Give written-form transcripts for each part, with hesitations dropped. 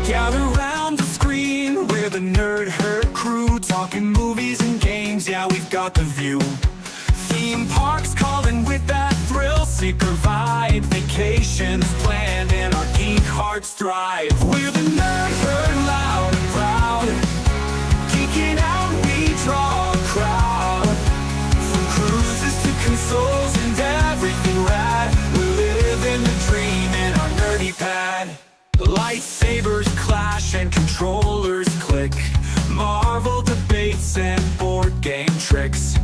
Gather round the screen, we're the Nerd Herd crew, talking movies and games, yeah, we've got the view. Theme parks calling with that thrill seeker vibe, vacations planned and our geek hearts thrive. We're the Nerd Herd, loud and proud, geeking out we draw a crowd. From cruises to consoles and everything rad, we're living the dream in our nerdy pad. Lightsabers clash and controllers click, Marvel debates and board game tricks,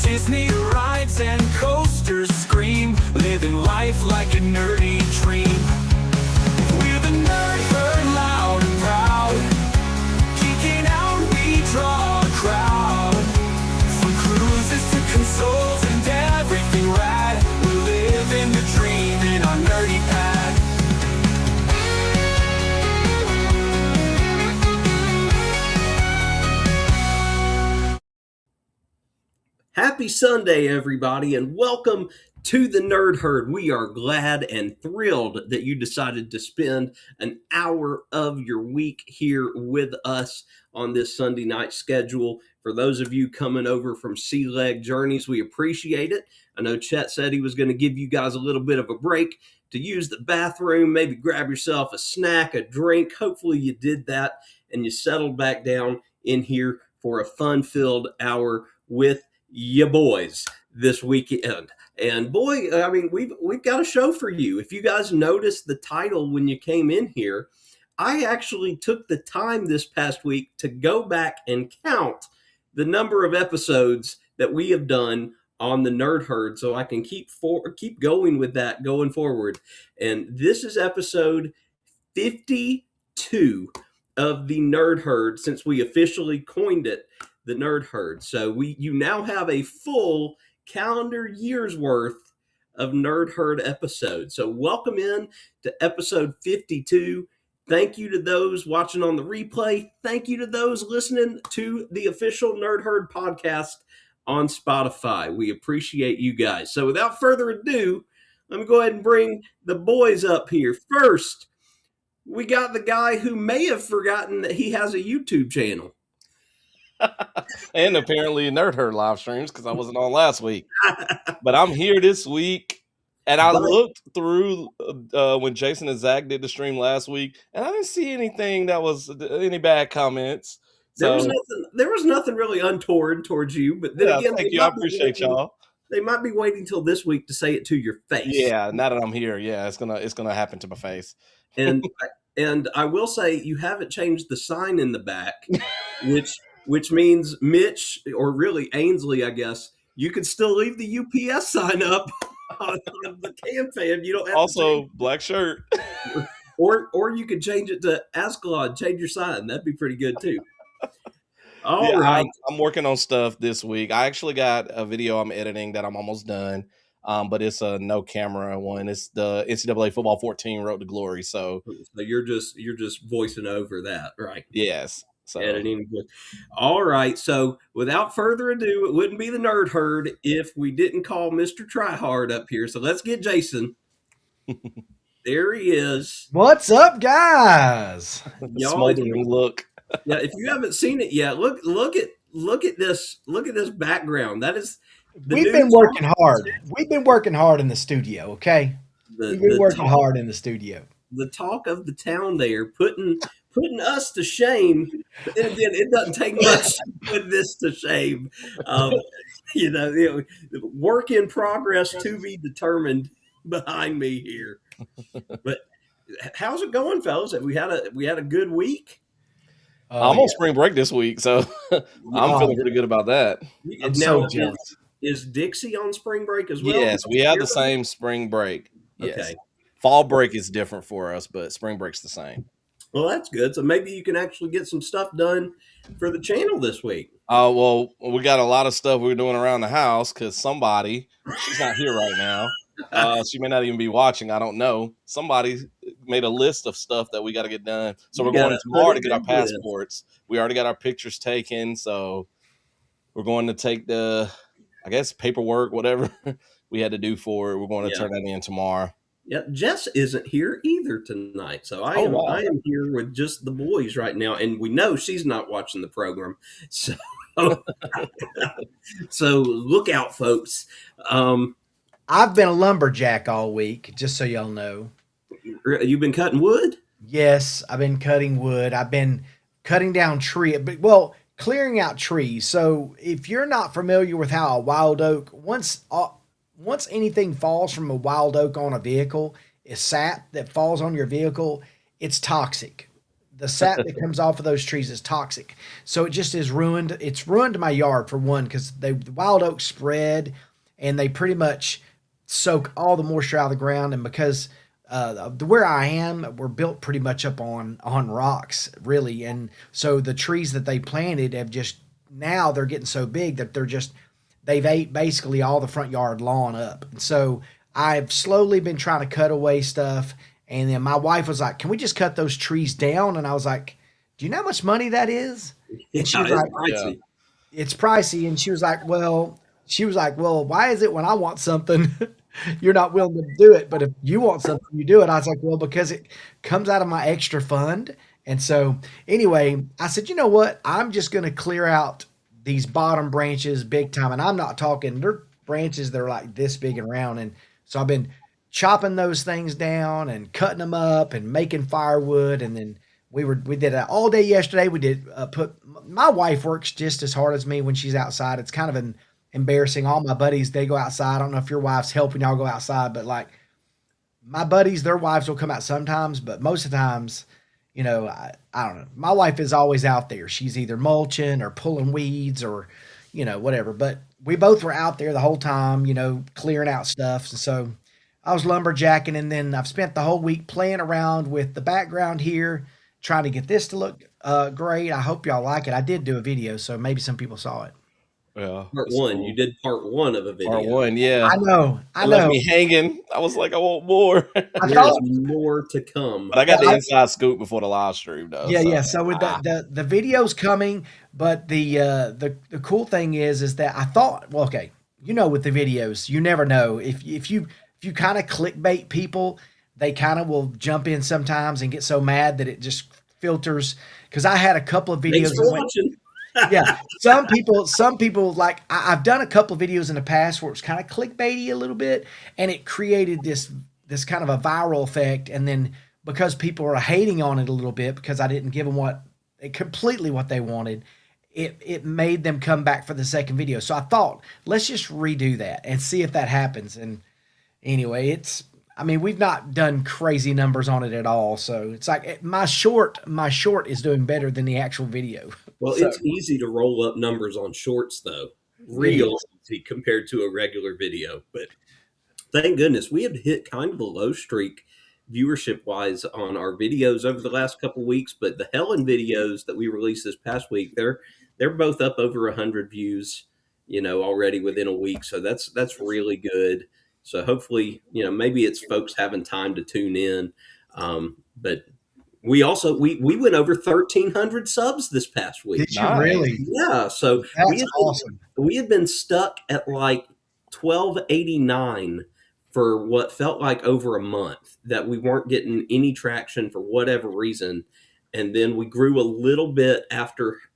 Disney rides and coasters scream, living life like a nerdy dream. We're the Nerd Herd, loud and proud, geeking out we draw a crowd. From cruises to consoles and everything rad, we're living the dream in our nerdy pad. Happy Sunday, everybody, and welcome to the Nerd Herd. We are glad and thrilled that you decided to spend an hour of your week here with us on this Sunday night schedule. For those of you coming over from Sea Leg Journeys, we appreciate it. I know Chet said he was going to give you guys a little bit of a break to use the bathroom, maybe grab yourself a snack, a drink. Hopefully you did that and you settled back down in here for a fun-filled hour with ya boys this weekend. And boy, I mean, we've got a show for you. If you guys noticed the title when you came in here, I actually took the time this past week to go back and count the number of episodes that we have done on the Nerd Herd, so I can keep going with that going forward. And this is episode 52 of the Nerd Herd since we officially coined it the Nerd Herd. So you now have a full calendar year's worth of Nerd Herd episodes. So welcome in to episode 52. Thank you to those watching on the replay. Thank you to those listening to the official Nerd Herd podcast on Spotify. We appreciate you guys. So without further ado, let me go ahead and bring the boys up here. First, we got the guy who may have forgotten that he has a YouTube channel. And apparently Nerd Herd live streams because I wasn't on last week. But I'm here this week, and I looked through when Jason and Zach did the stream last week, and I didn't see anything that was any bad comments. So, there was nothing really untoward towards you, but then again, thank you. I appreciate y'all. They might be waiting till this week to say it to your face. Yeah, now that I'm here, yeah, it's gonna happen to my face. And I will say you haven't changed the sign in the back, which means Mitch, or really Ainsley, I guess, you could still leave the UPS sign up on the Cam Fan. You don't have also to black shirt, or you could change it to Ascalon. Change your sign. That'd be pretty good too. All right. I'm working on stuff this week. I actually got a video I'm editing that I'm almost done. But it's a no camera one. It's the NCAA Football 14 Road to Glory. So you're just voicing over that, right? Yes. So editing. All right. So without further ado, it wouldn't be the Nerd Herd if we didn't call Mr. Tryhard up here. So let's get Jason. There he is. What's up, guys? Smoldering look. Yeah, if you haven't seen it yet, look at this background. That is. We've been working hard. We've been working hard in the studio, okay? We've been working hard in the studio. The talk of the town there, putting us to shame. But then again, it doesn't take much to put this to shame. Work in progress to be determined behind me here. But how's it going, fellas? We had a good week. I'm on spring break this week, so I'm feeling pretty good about that. I'm so jealous. Is Dixie on spring break as well? Yes, we have the same spring break. Yes. Okay. Fall break is different for us, but spring break's the same. Well, that's good. So maybe you can actually get some stuff done for the channel this week. Well, we got a lot of stuff we're doing around the house because somebody, she's not here right now. She may not even be watching. I don't know. Somebody made a list of stuff that we got to get done. So we're going tomorrow to get our passports. We already got our pictures taken. So we're going to take the, I guess, paperwork, whatever we had to do for it. We're going to turn that in tomorrow. Yeah, Jess isn't here either tonight, so I Oh, am wow. I am here with just the boys right now, and we know she's not watching the program, so so look out, folks. I've been a lumberjack all week, just so y'all know. You've been cutting wood? Yes, I've been cutting wood. I've been cutting down well, clearing out trees. So if you're not familiar with how a wild oak, once anything falls from a wild oak on a vehicle, is sap that falls on your vehicle, it's toxic. The sap that comes off of those trees is toxic. So it just is ruined. It's ruined my yard for one because the wild oaks spread and they pretty much soak all the moisture out of the ground. And because where I am, we're built pretty much up on rocks, really, and so the trees that they planted have just now they're getting so big that they've ate basically all the front yard lawn up. And so I've slowly been trying to cut away stuff, and then my wife was like, "Can we just cut those trees down?" And I was like, "Do you know how much money that is?" And she was it's like, pricey. "It's pricey." And she was like, "Well, why is it when I want something, you're not willing to do it, but if you want something, you do it?" I was like, "Well, because it comes out of my extra fund." And so, anyway, I said, "You know what? I'm just going to clear out these bottom branches big time." And I'm not talking, they're branches that are like this big and round. And so I've been chopping those things down and cutting them up and making firewood. And then we did that all day yesterday. We did my wife works just as hard as me when she's outside. It's kind of embarrassing. All my buddies, they go outside. I don't know if your wife's helping y'all go outside, but like my buddies, their wives will come out sometimes, but most of the times, I don't know. My wife is always out there. She's either mulching or pulling weeds or, whatever. But we both were out there the whole time, clearing out stuff. And so I was lumberjacking, and then I've spent the whole week playing around with the background here, trying to get this to look great. I hope y'all like it. I did do a video, so maybe some people saw it. Yeah. Part one. Cool. You did part one of a video. Part one, yeah. I know. It left me hanging. I was like, I want more. There's more to come. But I got the inside scoop before the live stream, though. Yeah. So with the video's coming, but the cool thing is that I thought, well, okay, with the videos, you never know if you kind of clickbait people, they kind of will jump in sometimes and get so mad that it just filters. Because I had a couple of videos. Thanks for watching. Yeah, some people like I've done a couple of videos in the past where it's kind of clickbaity a little bit, and it created this kind of a viral effect. And then because people are hating on it a little bit because I didn't give them completely what they wanted, it made them come back for the second video. So I thought, let's just redo that and see if that happens. And anyway, we've not done crazy numbers on it at all. So it's like my short is doing better than the actual video. Well, So- it's easy to roll up numbers on shorts, though. Real easy compared to a regular video. But thank goodness we have hit kind of a low streak viewership-wise on our videos over the last couple of weeks. But the Helen videos that we released this past week, they're both up over 100 views, already within a week. So that's really good. So hopefully, maybe it's folks having time to tune in. But we also we went over 1,300 subs this past week. Did you Nice. really? Yeah, so That's awesome. we had been stuck at like 1,289 for what felt like over a month, that we weren't getting any traction for whatever reason. And then we grew a little bit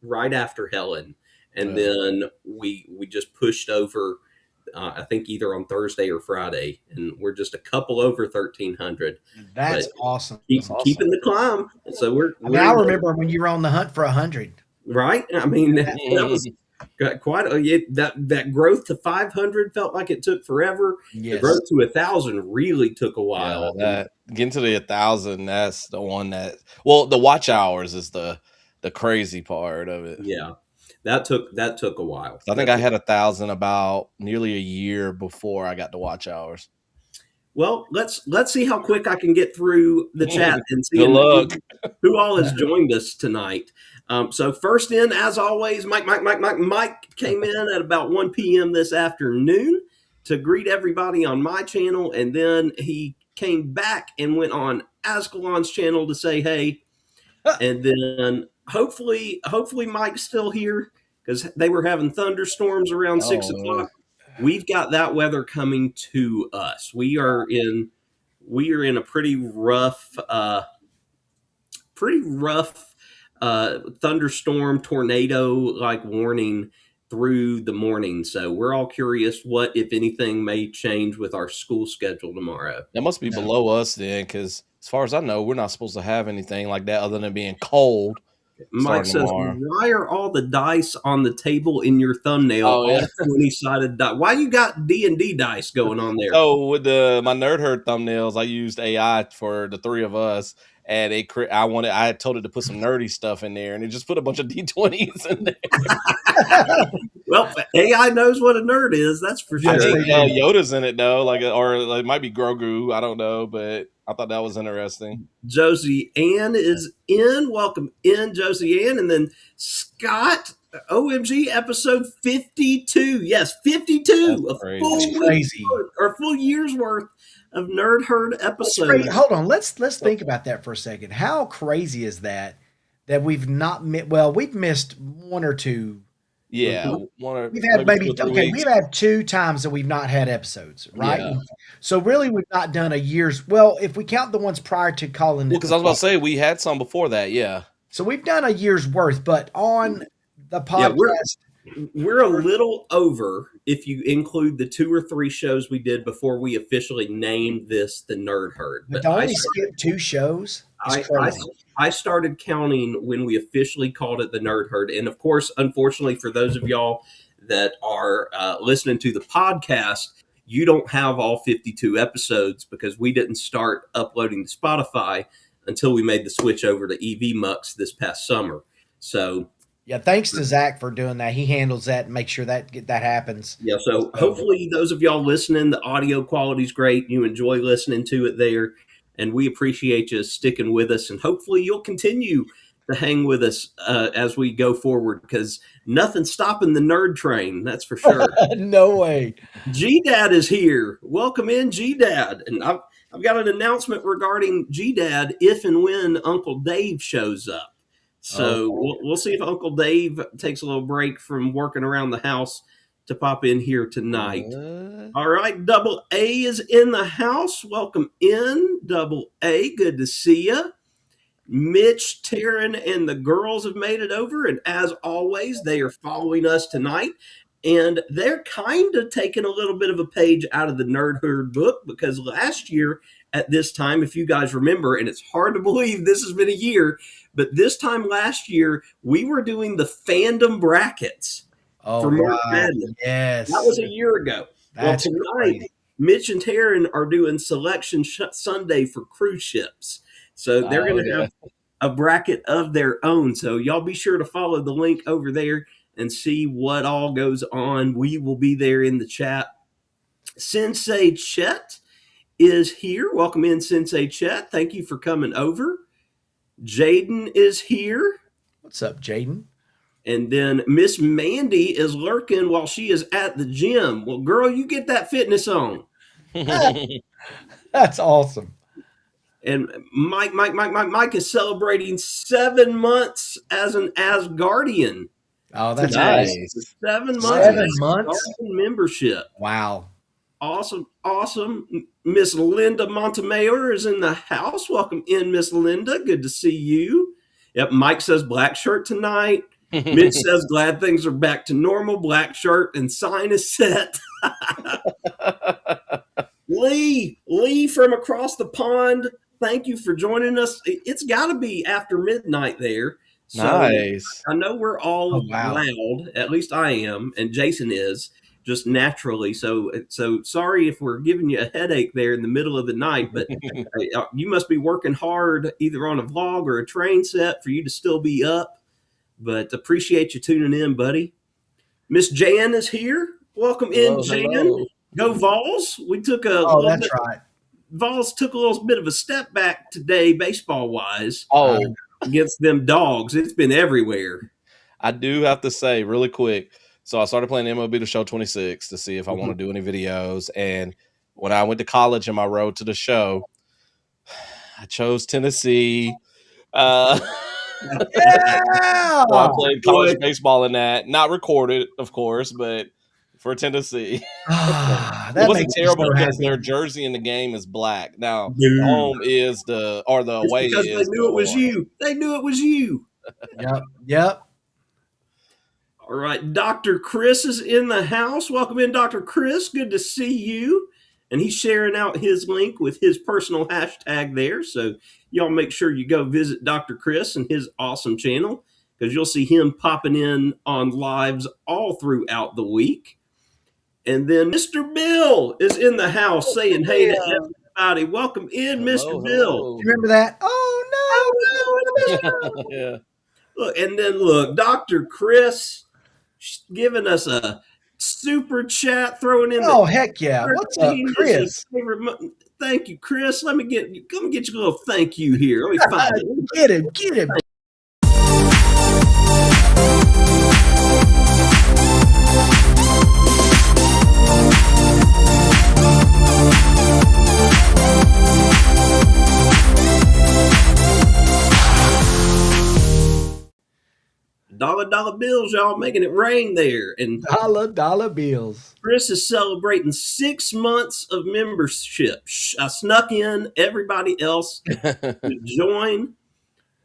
right after Helen. And then we just pushed over, I think either on Thursday or Friday, and we're just a couple over 1,300. That's But awesome. Keeping the climb. So I remember when you were on the hunt for 100. right. I mean, that was quite that growth to 500 felt like it took forever. Yes. The growth to 1,000 really took a while. Yeah, getting to the 1,000, that's the one that. Well, the watch hours is the crazy part of it. Yeah, that took a while. I think I had 1,000 about nearly a year before I got to watch hours. Well, let's see how quick I can get through the chat and see Good luck. who all has joined us tonight. So first in, as always, Mike came in at about 1 p.m. this afternoon to greet everybody on my channel, and then he came back and went on Ascalon's channel to say hey, and then hopefully Mike's still here because they were having thunderstorms around 6 o'clock. We've got that weather coming to us. We are in we are in a pretty rough thunderstorm, tornado like warning through the morning. So we're all curious what, if anything, may change with our school schedule tomorrow. That must be No. below us then, because as far as I know, we're not supposed to have anything like that other than being cold. Mike Starting says, tomorrow. "Why are all the dice on the table in your thumbnail Oh, yeah. all 20-sided dice? Why you got D&D dice going on there?" So with my Nerd Herd thumbnails, I used AI for the three of us, and I had told it to put some nerdy stuff in there, and it just put a bunch of D20s in there. Well, AI knows what a nerd is, that's for Yes, sure. I think they do. Yoda's in it though, or it might be Grogu. I don't know, but I thought that was interesting. Josie Ann is in. Welcome in, Josie Ann. And then Scott, OMG, episode 52. Yes, 52. That's A crazy. full That's week's crazy. worth, or full year's worth of Nerd Herd That's episodes. crazy. Hold on, let's think about that for a second. How crazy is that we've not we've missed one or two. Yeah, We've had maybe maybe 2 or 3 okay, weeks. we've had 2 times that we've not had episodes, right? Yeah. So really we've not done a year's, well, if we count the ones prior to calling Well, it because the I was about to fall. say we had some before that. Yeah. So we've done a year's worth, but on the Yeah, podcast, we're a little over if you include the 2 or 3 shows we did before we officially named this the Nerd Herd. but to only skip 2 shows is I crazy. started counting when we officially called it the Nerd Herd. And of course, unfortunately, for those of y'all that are listening to the podcast, you don't have all 52 episodes because we didn't start uploading to Spotify until we made the switch over to EV Mux this past summer. So, Yeah, thanks to Zach for doing that. He handles that and makes sure that happens. yeah, so hopefully those of y'all listening, the audio quality is great. You enjoy listening to it there. And we appreciate you sticking with us. And hopefully you'll continue to hang with us as we go forward because nothing's stopping the nerd train. That's for sure. No way. G-Dad is here. Welcome in, G-Dad. And I've got an announcement regarding G-Dad if and when Uncle Dave shows up. So we'll see if Uncle Dave takes a little break from working around the house to pop in here tonight. All right, Double A is in the house. Welcome in, Double A. Good to see you. Mitch, Taryn, and the girls have made it over. And as always, they are following us tonight. And they're kind of taking a little bit of a page out of the Nerd Herd book because last year at this time, if you guys remember, and it's hard to believe this has been a year, but this time last year, we were doing the fandom brackets for March Madness. Yes. That was a year ago. That's well, tonight, crazy. Mitch and Taryn are doing Selection Sunday for cruise ships. So they're going to have a bracket of their own. So y'all be sure to follow the link over there and see what all goes on. We will be there in the chat. Sensei Chet is here. Welcome in, Sensei Chet. Thank you for coming over. Jaden is here. What's up, Jaden? And then Miss Mandy is lurking while she is at the gym. Well, girl, you get that fitness on. That's awesome. And Mike is celebrating 7 months as an Asgardian. Oh, that's Nice. nice. 7 months. 7 months? Asgardian membership. Wow. Awesome. Miss Linda Montemayor is in the house. Welcome in, Miss Linda. Good to see you. Yep, Mike says black shirt tonight. Mitch says glad things are back to normal. Black shirt and sign is set. Lee from across the pond, thank you for joining us. It's got to be after midnight there. So Nice. I know we're all wow. loud, at least I am, and Jason is, just naturally. So sorry if we're giving you a headache there in the middle of the night, but you must be working hard either on a vlog or a train set for you to still be up. But appreciate you tuning in, buddy. Miss Jan is here. Welcome in, Jan. Hello. Go Vols. We took That's right. Vols took a little bit of a step back today, baseball wise, Oh, against them dogs. It's been everywhere. I do have to say really quick. So I started playing MLB The Show 26 to see if I want to do any videos. And when I went to college and my road to the show, I chose Tennessee. Yeah. So I played college baseball in that. Not recorded, of course, but for Tennessee. Ah, It that wasn't makes me terrible so because happy. their jersey in the game is black. Now Dude. home is the It's away because they is knew the it was orange. you. They knew it was you. Yep. All right, Dr. Chris is in the house. Welcome in, Dr. Chris. Good to see you. And he's sharing out his link with his personal hashtag there. So y'all make sure you go visit Dr. Chris and his awesome channel because you'll see him popping in on lives all throughout the week. And then Mr. Bill is in the house saying hey to everybody. Welcome in, Hello, Mr. Bill. hello. You remember that? Oh no! Yeah. Look, and then look, Dr. Chris giving us a super chat, throwing in Oh the heck yeah! What's up, 13 is Chris? his favorite thank you, Chris. Let me get you a little thank you here. Let me find it. Get him. Dollar bills, y'all making it rain there. And Dollar bills. Chris is celebrating 6 months of membership. I snuck in everybody else to join.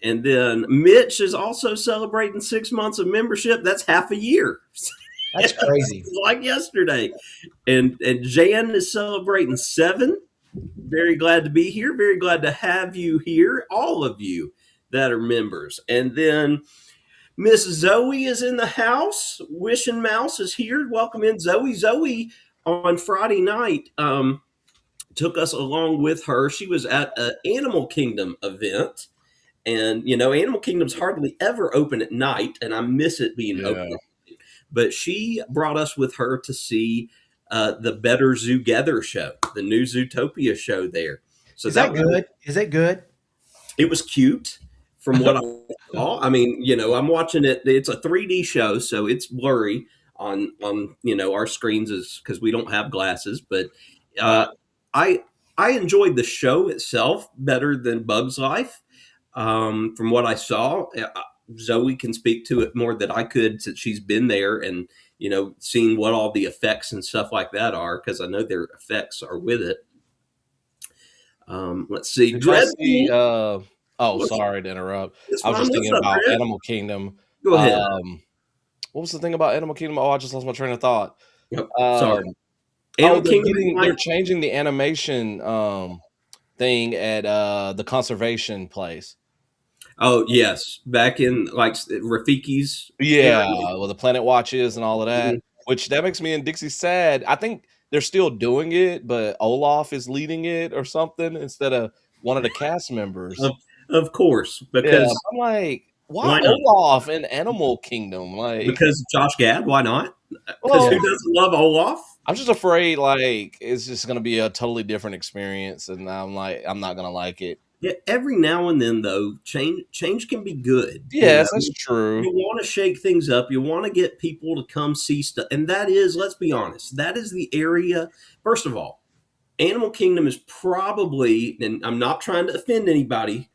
And then Mitch is also celebrating 6 months of membership. That's half a year. That's crazy. Like yesterday. And Jan is celebrating 7. Very glad to be here. Very glad to have you here, all of you that are members. And then Miss Zoe is in the house. Wishing Mouse is here. Welcome in, Zoe. Zoe on Friday night took us along with her. She was at an Animal Kingdom event. And, you know, Animal Kingdom's hardly ever open at night, and I miss it being open. But she brought us with her to see the Better Zoogether show, the new Zootopia show there. So Is that good? Is it good? It was cute from what I saw. I mean, you know, I'm watching it. It's a 3D show, so it's blurry on you know, our screens is because we don't have glasses. But I enjoyed the show itself better than Bug's Life. From what I saw, Zoe can speak to it more than I could since she's been there and, you know, seeing what all the effects and stuff like that are, because I know their effects are with it. Let's see. Sorry to interrupt. It's I was fine. just thinking What's up, about Brad? Animal Kingdom. Go ahead. What was the thing about Animal Kingdom? Oh, I just lost my train of thought. Yep, sorry. They're changing the animation thing at the conservation place. Oh, yes. Back in like Rafiki's. Well, the Planet Watches and all of that, Mhm. which that makes me and Dixie sad. I think they're still doing it, but Olaf is leading it or something instead of one of the cast members. Of course, because I'm like, why why not? Olaf in Animal Kingdom? Like, because Josh Gad, why not? Because well, who doesn't love Olaf? I'm just afraid like it's just gonna be a totally different experience, and I'm not gonna like it. Yeah, every now and then, though, change can be good. Yes, You know? that's true. You want to shake things up. You want to get people to come see stuff. And that is, let's be honest, that is the area. First of all, Animal Kingdom is probably, and I'm not trying to offend anybody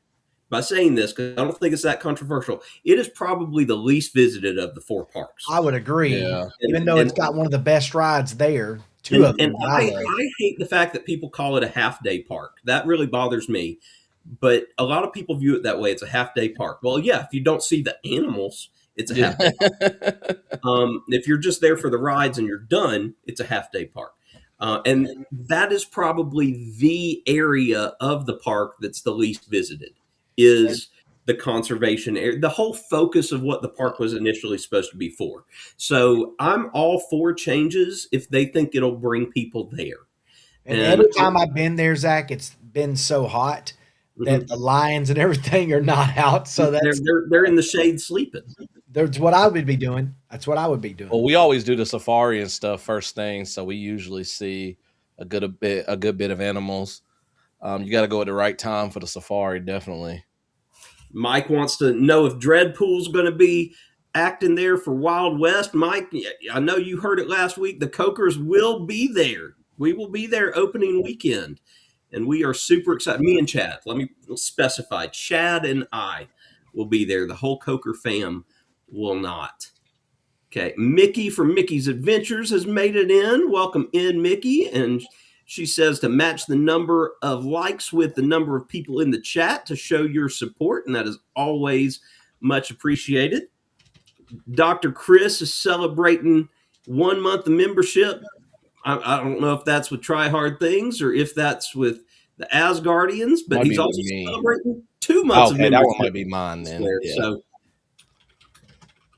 by saying this because I don't think it's that controversial. It is probably the least visited of the 4 parks. I would agree. Yeah. Even though it's got one of the best rides there. Two of them. And I hate the fact that people call it a half-day park. That really bothers me. But a lot of people view it that way. It's a half-day park. Well, yeah, if you don't see the animals, it's a half-day park. If you're just there for the rides and you're done, it's a half-day park. And that is probably the area of the park that's the least visited, is the conservation area, the whole focus of what the park was initially supposed to be for. So I'm all for changes if they think it'll bring people there. And every time I've been there, Zach, it's been so hot that the lions and everything are not out. So they're in the shade sleeping. That's what I would be doing. That's what I would be doing. Well, we always do the safari and stuff first thing, so we usually see a good bit of animals. You got to go at the right time for the safari, definitely. Mike wants to know if Dreadpool's going to be acting there for Wild West. Mike, I know you heard it last week. The Cokers will be there. We will be there opening weekend. And we are super excited. Me and Chad, let me specify, Chad and I will be there. The whole Coker fam will not. Okay, Mickey from Mickey's Adventures has made it in. Welcome in, Mickey. And she says to match the number of likes with the number of people in the chat to show your support, and that is always much appreciated. Dr. Chris is celebrating 1 month of membership. I don't know if that's with Try Hard Things or if that's with the Asgardians, but Might he's be also with me. celebrating 2 months of Okay, membership. that one might be mine then. There, Yeah. So,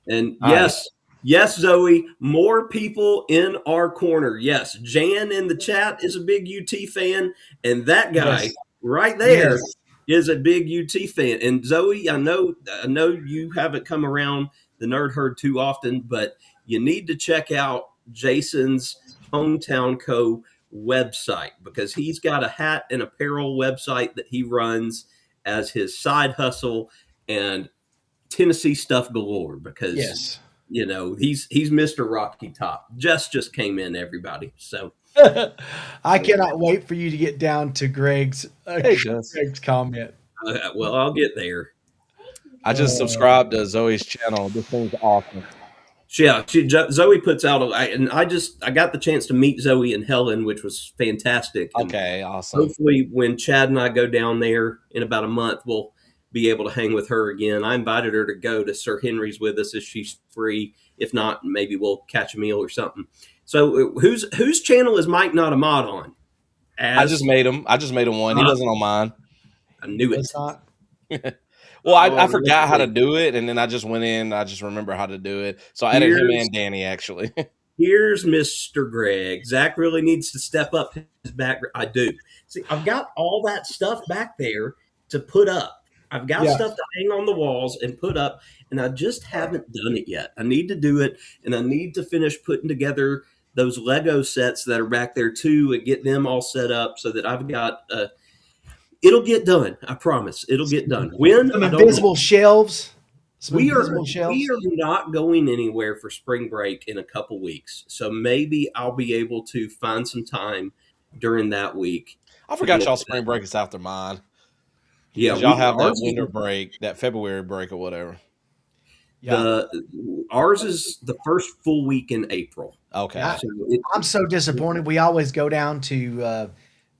and All yes, yes, Zoe, more people in our corner. Yes, Jan in the chat is a big UT fan, and that guy Yes. right there Yes. is a big UT fan. And Zoe, I know you haven't come around the Nerd Herd too often, but you need to check out Jason's Hometown Co. website because he's got a hat and apparel website that he runs as his side hustle and Tennessee stuff galore because Yes. you know he's Mr. Rocky Top. Just came in, everybody. So I cannot wait for you to get down to Greg's Hey, Gus. Greg's comment. well, I'll get there. I just subscribed to Zoe's channel. This thing's awesome. Yeah, Zoe puts out, and I got the chance to meet Zoe and Helen, which was fantastic. And Okay, awesome. hopefully, when Chad and I go down there in about a month, we'll be able to hang with her again. I invited her to go to Sir Henry's with us if she's free. If not, maybe we'll catch a meal or something. So, whose channel is Mike not a mod on? I just made him one. He wasn't on mine. I knew it. It's not. Well, I Oh, forgot how to really? do it, and then I just went in. I just remember how to do it. So I added him and Danny, actually. Here's Mr. Greg. Zach really needs to step up his back. I do. See, I've got all that stuff back there to put up. I've got stuff to hang on the walls and put up, and I just haven't done it yet. I need to do it, and I need to finish putting together those Lego sets that are back there too and get them all set up so that I've got it'll get done. I promise. It'll get done. When? Some I don't invisible know. shelves. Some We are invisible shelves. not going anywhere for spring break in a couple weeks. So maybe I'll be able to find some time during that week. I forgot y'all spring break is after mine. Yeah, Y'all have that ours is- winter break, that February break or whatever. Ours is the first full week in April. Okay. Yeah. So I'm so disappointed. We always go down to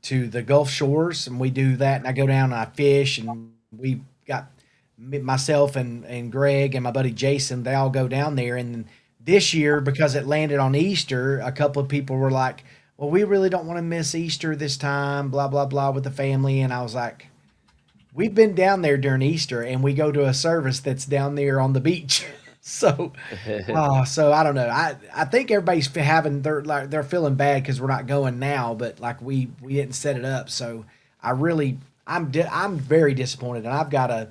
the Gulf Shores and we do that. And I go down and I fish, and we got myself and Greg and my buddy Jason. They all go down there. And this year, because it landed on Easter, a couple of people were like, "Well, we really don't want to miss Easter this time." Blah blah blah with the family. And I was like, "We've been down there during Easter, and we go to a service that's down there on the beach." So I don't know. I think everybody's they're feeling bad because we're not going now, but like we didn't set it up. So I'm very disappointed, and of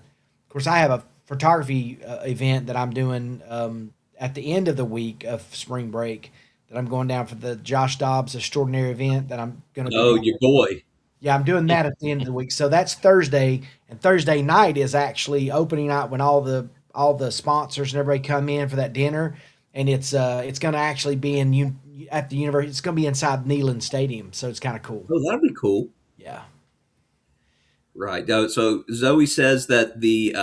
course I have a photography event that I'm doing at the end of the week of spring break that I'm going down for the Josh Dobbs Extraordinary event that I'm going to. Oh, your boy. Yeah, I'm doing that at the end of the week. So that's Thursday, and Thursday night is actually opening night when all the sponsors and everybody come in for that dinner, and it's going to actually be at the university. It's going to be inside Neyland Stadium, so it's kind of cool. Oh, that'd be cool. Yeah. Right. So Zoe says that the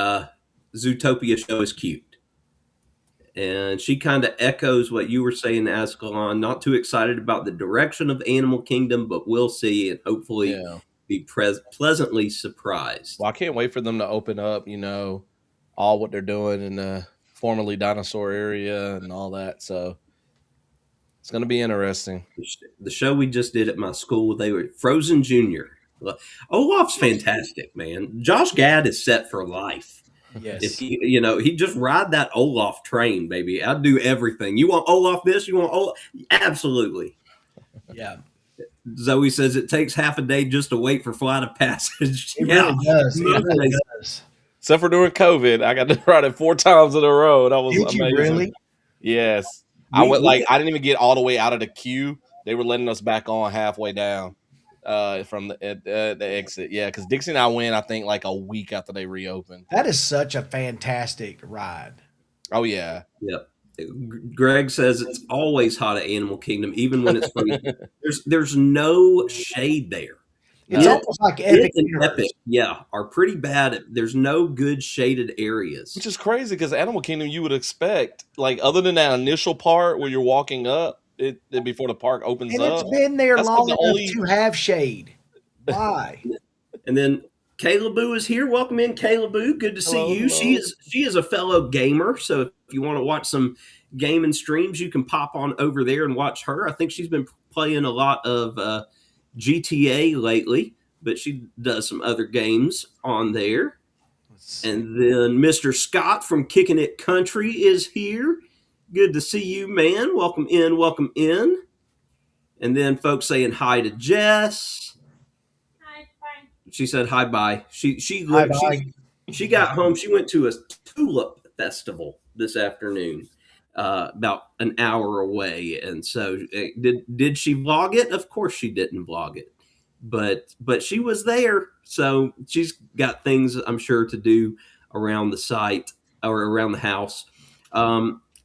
Zootopia show is cute. And she kind of echoes what you were saying, Ascalon. Not too excited about the direction of Animal Kingdom, but we'll see and hopefully be pleasantly surprised. Well, I can't wait for them to open up, all what they're doing in the formerly dinosaur area and all that. So it's going to be interesting. The show we just did at my school, they were Frozen Junior. Olaf's fantastic, man. Josh Gad is set for life. Yes. If he just ride that Olaf train, baby. I'd do everything. You want Olaf this? You want Olaf? Absolutely. Yeah. Zoe says it takes half a day just to wait for flight of passage. It really does. It really does. Except for during COVID, I got to ride it 4 times in a row. That was Did you amazing. really? Yes. I didn't even get all the way out of the queue. They were letting us back on halfway down from the exit. Yeah, because Dixie and I went, I think, like a week after they reopened. That is such a fantastic ride. Oh, yeah. Yep. Greg says it's always hot at Animal Kingdom, even when it's freezing. There's no shade there. It's It, almost like it Epic and Universe. Epic, yeah, are pretty bad. There's no good shaded areas. Which is crazy because Animal Kingdom, you would expect, like, other than that initial part where you're walking up before the park opens And it's up. been there That's like long the enough only. to have shade. Why? And then Kayla Boo is here. Welcome in, Kayla Boo. Good to see Hello, you. hello. She is a fellow gamer. So if you want to watch some gaming streams, you can pop on over there and watch her. I think she's been playing a lot of GTA lately, but she does some other games on there. And then Mr. Scott from Kicking It Country is here. Good to see you, man. Welcome in, welcome in. And then folks saying hi to Jess. Hi, fine. She said hi bye. She Bye-bye. she got home. She went to a tulip festival this afternoon, about an hour away. And so did she vlog it? Of course she didn't vlog it, but she was there. So she's got things I'm sure to do around the site or around the house.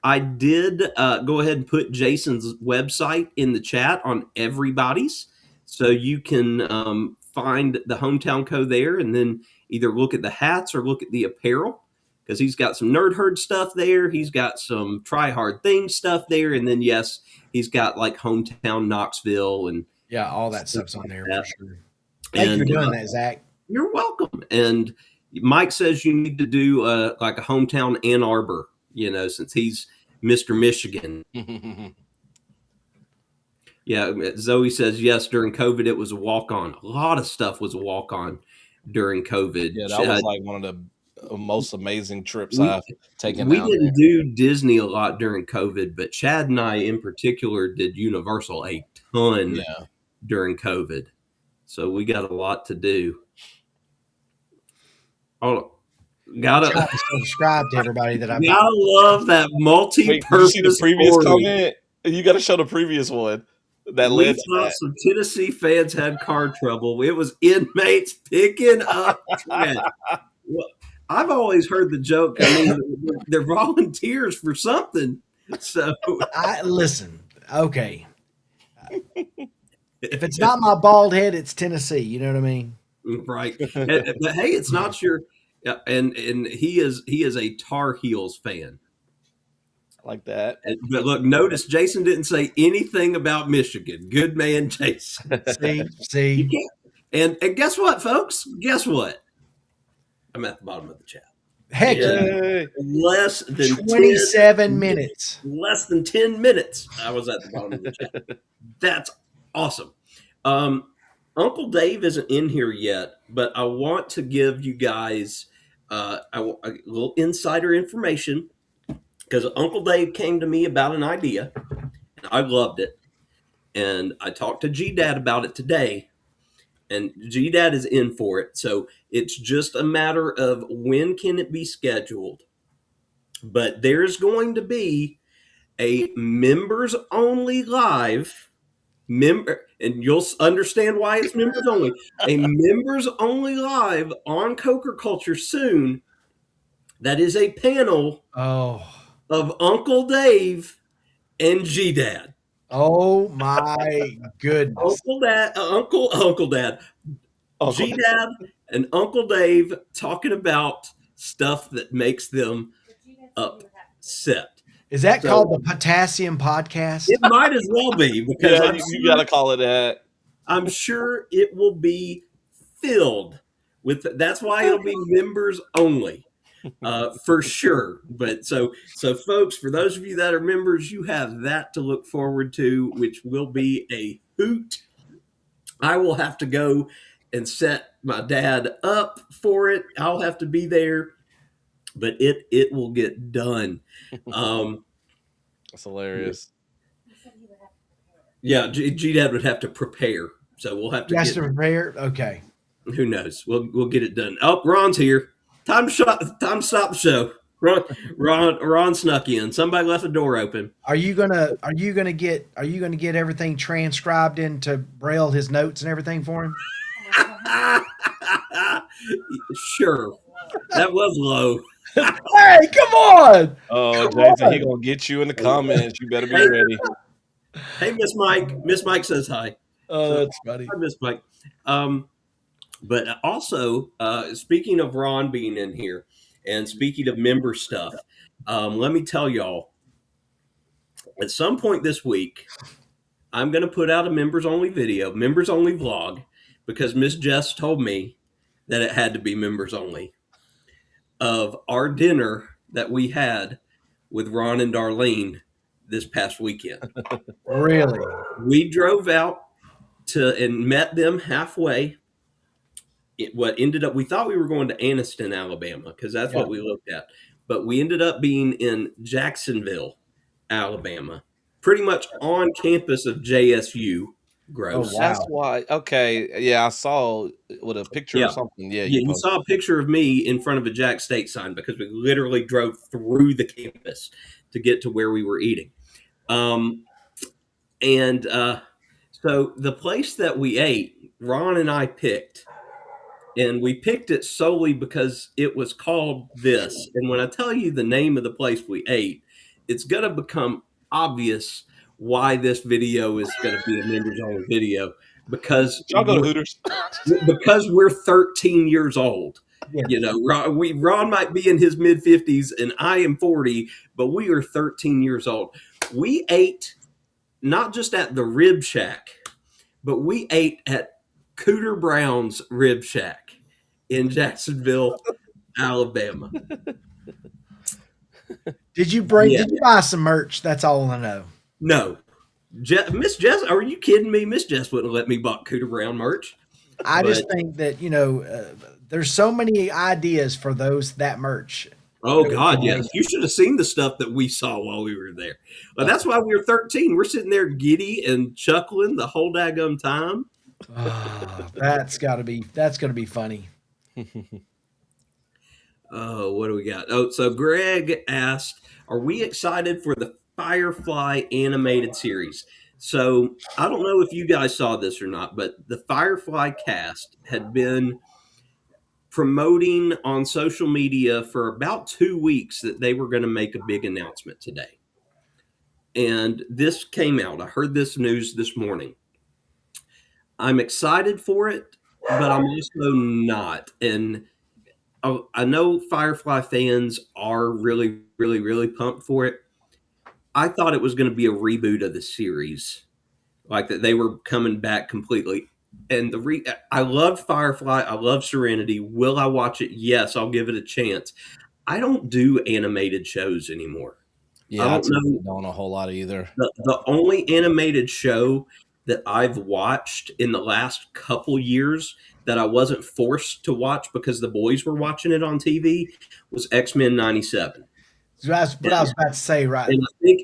I did go ahead and put Jason's website in the chat on everybody's, so you can find the hometown code there, and then either look at the hats or look at the apparel, because he's got some Nerd Herd stuff there. He's got some Try Hard Things stuff there, and then yes, he's got like hometown Knoxville and Yeah, all that stuff's on there Yeah. for sure. Thank you for doing that, Zach. You're welcome. And Mike says you need to do like a hometown Ann Arbor, since he's Mr. Michigan. Yeah, Zoe says yes. During COVID, it was a walk-on. A lot of stuff was a walk-on during COVID. Yeah, that was like one of the most amazing trips We- I've taken We out didn't there. do Disney a lot during COVID, but Chad and I in particular did Universal a ton Yeah. during COVID. So we got a lot to do. Oh, gotta Subscribe to everybody that I've gotta love that Wait, did you multi-purpose see the previous story. comment? You got to show the previous one that We led to thought that. some Tennessee fans had car trouble. It was inmates picking up trash. Well, I've always heard the joke. I mean, they're volunteers for something. So listen. Okay, if it's not my bald head, it's Tennessee. You know what I mean? right. But hey, it's not your. And he is a Tar Heels fan. Like that. But look, notice Jason didn't say anything about Michigan. Good man, Jason. See. And guess what, folks? Guess what? I'm at the bottom of the chat. Heck Yeah. yeah. Yay. Less than 27 minutes. less than 10 minutes. I was at the bottom of the chat. That's awesome. Uncle Dave isn't in here yet, but I want to give you guys a little insider information, because Uncle Dave came to me about an idea, and I loved it. And I talked to G-Dad about it today, and G-Dad is in for it. So it's just a matter of when can it be scheduled. But there's going to be a members only live and you'll understand why it's members only. A members only live on Coker Culture soon. That is a panel Oh. of Uncle Dave and G-Dad. Oh my goodness. Uncle Dad, Oh, G-Dad, and Uncle Dave talking about stuff that makes them upset. Is that So- called the Potassium Podcast? It might as well be, because yeah, I'm you sure- got to call it that. I'm sure it will be filled with. That's why it'll be members only, for sure. But so folks, for those of you that are members, you have that to look forward to, which will be a hoot. I will have to go and set my dad up for it. I'll have to be there, but it will get done. That's hilarious. Yeah, G-Dad would have to prepare, so we'll have to Yes, get. to prepare. Okay. Who knows? We'll get it done. Oh, Ron's here. Time to stop the show. Ron snuck in. Somebody left the door open. Are you gonna get everything transcribed into Braille, his notes and everything for him? Sure. That was low. Hey, come on! Oh, Come Jason, on. he gonna get you in the comments. You better be ready. Hey, Miss Mike. Miss Mike says hi. Oh, that's funny. Hi, Miss Mike. But also, speaking of Ron being in here, and speaking of member stuff, let me tell y'all. At some point this week, I'm going to put out a members only video, members only vlog, because Miss Jess told me that it had to be members only, of our dinner that we had with Ron and Darlene this past weekend. Really? We drove out to and met them halfway. What ended up, we thought we were going to Anniston, Alabama, because that's what we looked at. But we ended up being in Jacksonville, Alabama, pretty much on campus of JSU. Gross. Oh, That's wow. why. Okay, yeah, I saw with a picture Yeah. or something. Yeah, Yeah, you you posted. saw a picture of me in front of a Jack State sign because we literally drove through the campus to get to where we were eating. And so the place that we ate, Ron and I picked, and we picked it solely because it was called this. And when I tell you the name of the place we ate, it's going to become obvious why this video is going to be a members only video because Y'all go to Hooters? because we're 13 years old. Yeah. You know, Ron might be in his mid 50s and I am 40, but we are 13 years old. We ate not just at the Rib Shack, but we ate at Cooter Brown's Rib Shack in Jacksonville, Alabama. Did you Yeah. Did you buy some merch? That's all I know. No. Miss Jess, are you kidding me? Miss Jess wouldn't let me buy Cooter Brown merch. I just But- think that there's so many ideas for that merch. Oh God, yes. You should have seen the stuff that we saw while we were there. Well, that's why we were 13. We're sitting there giddy and chuckling the whole daggum time. That's gonna be funny. Oh, what do we got? Oh, so Greg asked, are we excited for the Firefly animated series? So I don't know if you guys saw this or not, but the Firefly cast had been promoting on social media for about 2 weeks that they were going to make a big announcement today. And this came out. I heard this news this morning. I'm excited for it, but I'm also not. And I know Firefly fans are really, really, really pumped for it. I thought it was going to be a reboot of the series, like that they were coming back completely. And I loved Firefly. I love Serenity. Will I watch it? Yes, I'll give it a chance. I don't do animated shows anymore. Yeah, I don't don't know a whole lot either. The only animated show that I've watched in the last couple years that I wasn't forced to watch because the boys were watching it on TV was X-Men 97. So that's what I was about to say, right?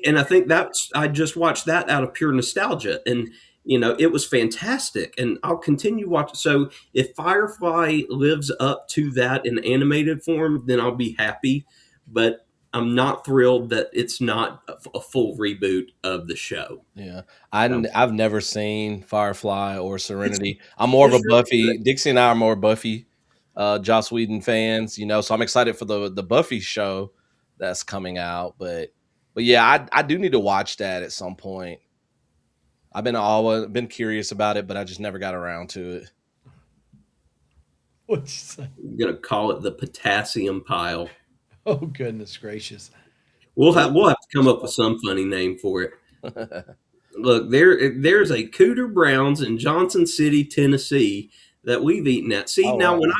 And I think that's I just watched that out of pure nostalgia, and it was fantastic, and I'll continue watching. So if Firefly lives up to that in animated form, then I'll be happy. But I'm not thrilled that it's not a full reboot of the show. Yeah, I've never seen Firefly or Serenity. I'm more of a it's really Buffy. Dixie and I are more Buffy, Joss Whedon fans. So I'm excited for the Buffy show that's coming out. But yeah, I do need to watch that at some point. I've been curious about it, but I just never got around to it. What'd you say? I'm gonna call it the potassium pile. Oh goodness gracious! We'll have to come up with some funny name for it. Look, there's a Cooter Browns in Johnson City, Tennessee that we've eaten at. See, Oh, now wow.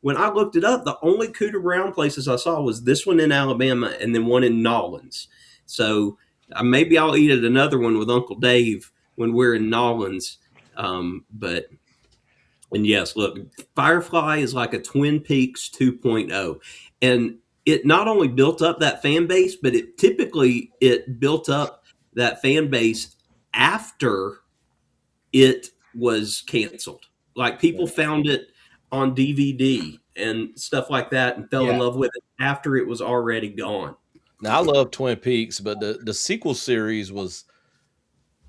when I looked it up, the only Cooter Brown places I saw was this one in Alabama and then one in Nolens. So maybe I'll eat at another one with Uncle Dave when we're in Nolens. And yes, look, Firefly is like a Twin Peaks 2.0. And it not only built up that fan base, but it built up that fan base after it was canceled. Like people found it on DVD and stuff like that and fell in Yeah. love with it after it was already gone. Now I love Twin Peaks, but the sequel series was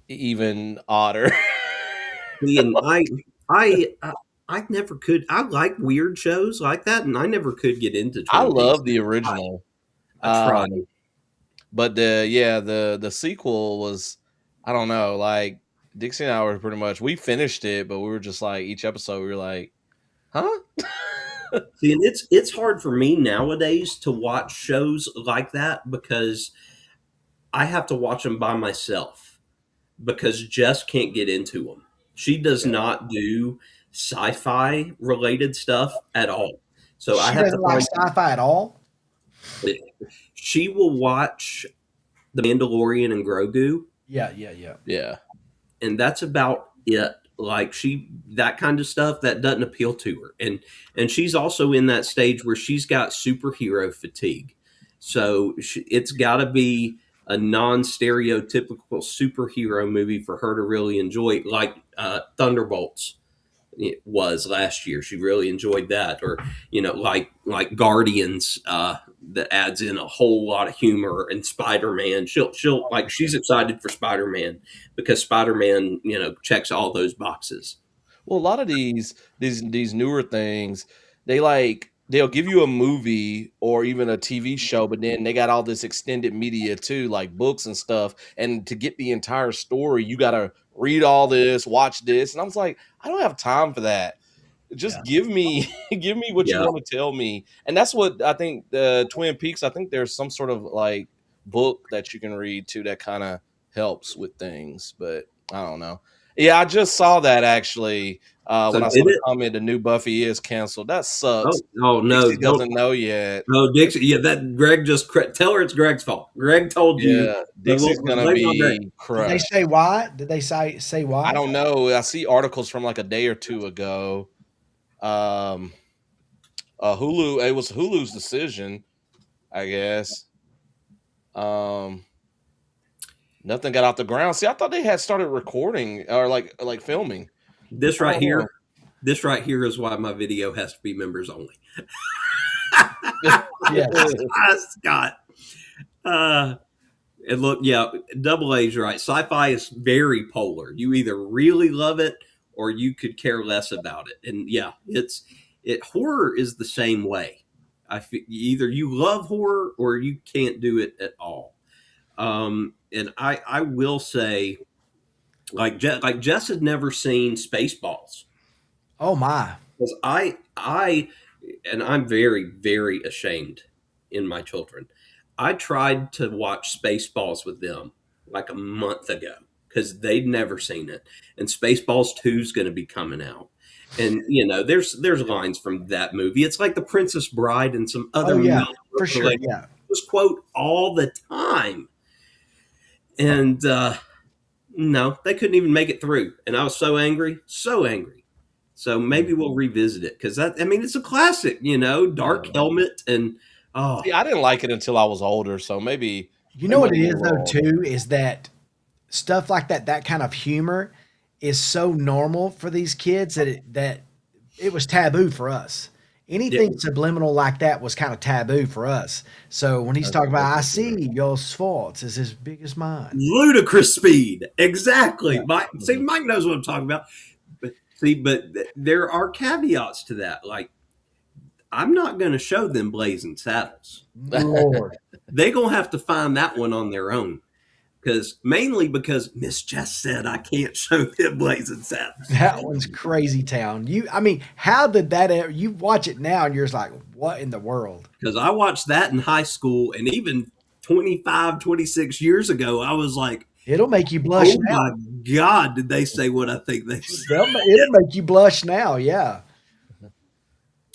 even odder. And I never could. I like weird shows like that, and I never could get into. I Twin love Peaks. the original. I tried. But the sequel was, I don't know, like Dixie and I were pretty much, we finished it, but we were just like, each episode we were like, Huh? See, and it's hard for me nowadays to watch shows like that because I have to watch them by myself because Jess can't get into them. She does Yeah. not do sci-fi related stuff at all. So I She have to doesn't like find sci-fi at all. she will watch The Mandalorian and Grogu, Yeah. Yeah. and that's about it. Like that kind of stuff that doesn't appeal to her, and she's also in that stage where she's got superhero fatigue. So it's got to be a non-stereotypical superhero movie for her to really enjoy, like Thunderbolts it was last year. She really enjoyed that, or like Guardians, that adds in a whole lot of humor, and Spider-Man. She'll like she's excited for Spider-Man because Spider-Man checks all those boxes. Well, a lot of these newer things, they'll give you a movie or even a TV show, but then they got all this extended media too, like books and stuff. And to get the entire story, you gotta read all this, watch this. And I was like, I don't have time for that. Just give me give me what you Yeah. want to tell me. And that's what I think the Twin Peaks, I think there's some sort of like book that you can read too that kind of helps with things, but I don't know. Yeah, I just saw that actually. So When I saw did the it? comment, the new Buffy is canceled. That sucks. Oh no! Dixie doesn't know yet. No, Dixie. Yeah, that Greg just tell her it's Greg's fault. Greg told you. Yeah, Dixie's gonna blame it on Greg. be Did they crushed. say why? Did they say why? I don't know. I see articles from like a day or two ago. Hulu. It was Hulu's decision, I guess. Nothing got off the ground. See, I thought they had started recording or like filming. This I right don't here. know. This right here is why my video has to be members only. Yes. Scott. And look, yeah, Double A's right. Sci-fi is very polar. You either really love it or you could care less about it. And yeah, horror is the same way. Either you love horror or you can't do it at all. And I will say, like Jess had never seen Spaceballs. Oh my. Because I'm very, very ashamed in my children. I tried to watch Spaceballs with them like a month ago because they'd never seen it. And Spaceballs 2 is going to be coming out. And there's lines from that movie. It's like The Princess Bride and some other Oh yeah, movies for that sure. they Yeah. just quote all the time. And no, they couldn't even make it through. And I was so angry. So maybe we'll revisit it because it's a classic, Dark Helmet and See, I didn't like it until I was older, so maybe You know what it might be is though wrong. too is that stuff like that kind of humor is so normal for these kids that it was taboo for us. Anything subliminal like that was kind of taboo for us. So when he's talking about, I see your faults is as big as mine. ludicrous speed. Exactly. Yeah. Mike knows what I'm talking about. But there are caveats to that. Like, I'm not going to show them Blazing Saddles. Lord. They're going to have to find that one on their own. Mainly because Miss Jess said I can't show them Blazing Saddles. That one's crazy town. How did that ever, you watch it now and you're just like, what in the world? Because I watched that in high school, and even 25, 26 years ago, I was like, It'll make you blush oh now. my God, did they say what I think they said? It'll make you blush now. Yeah.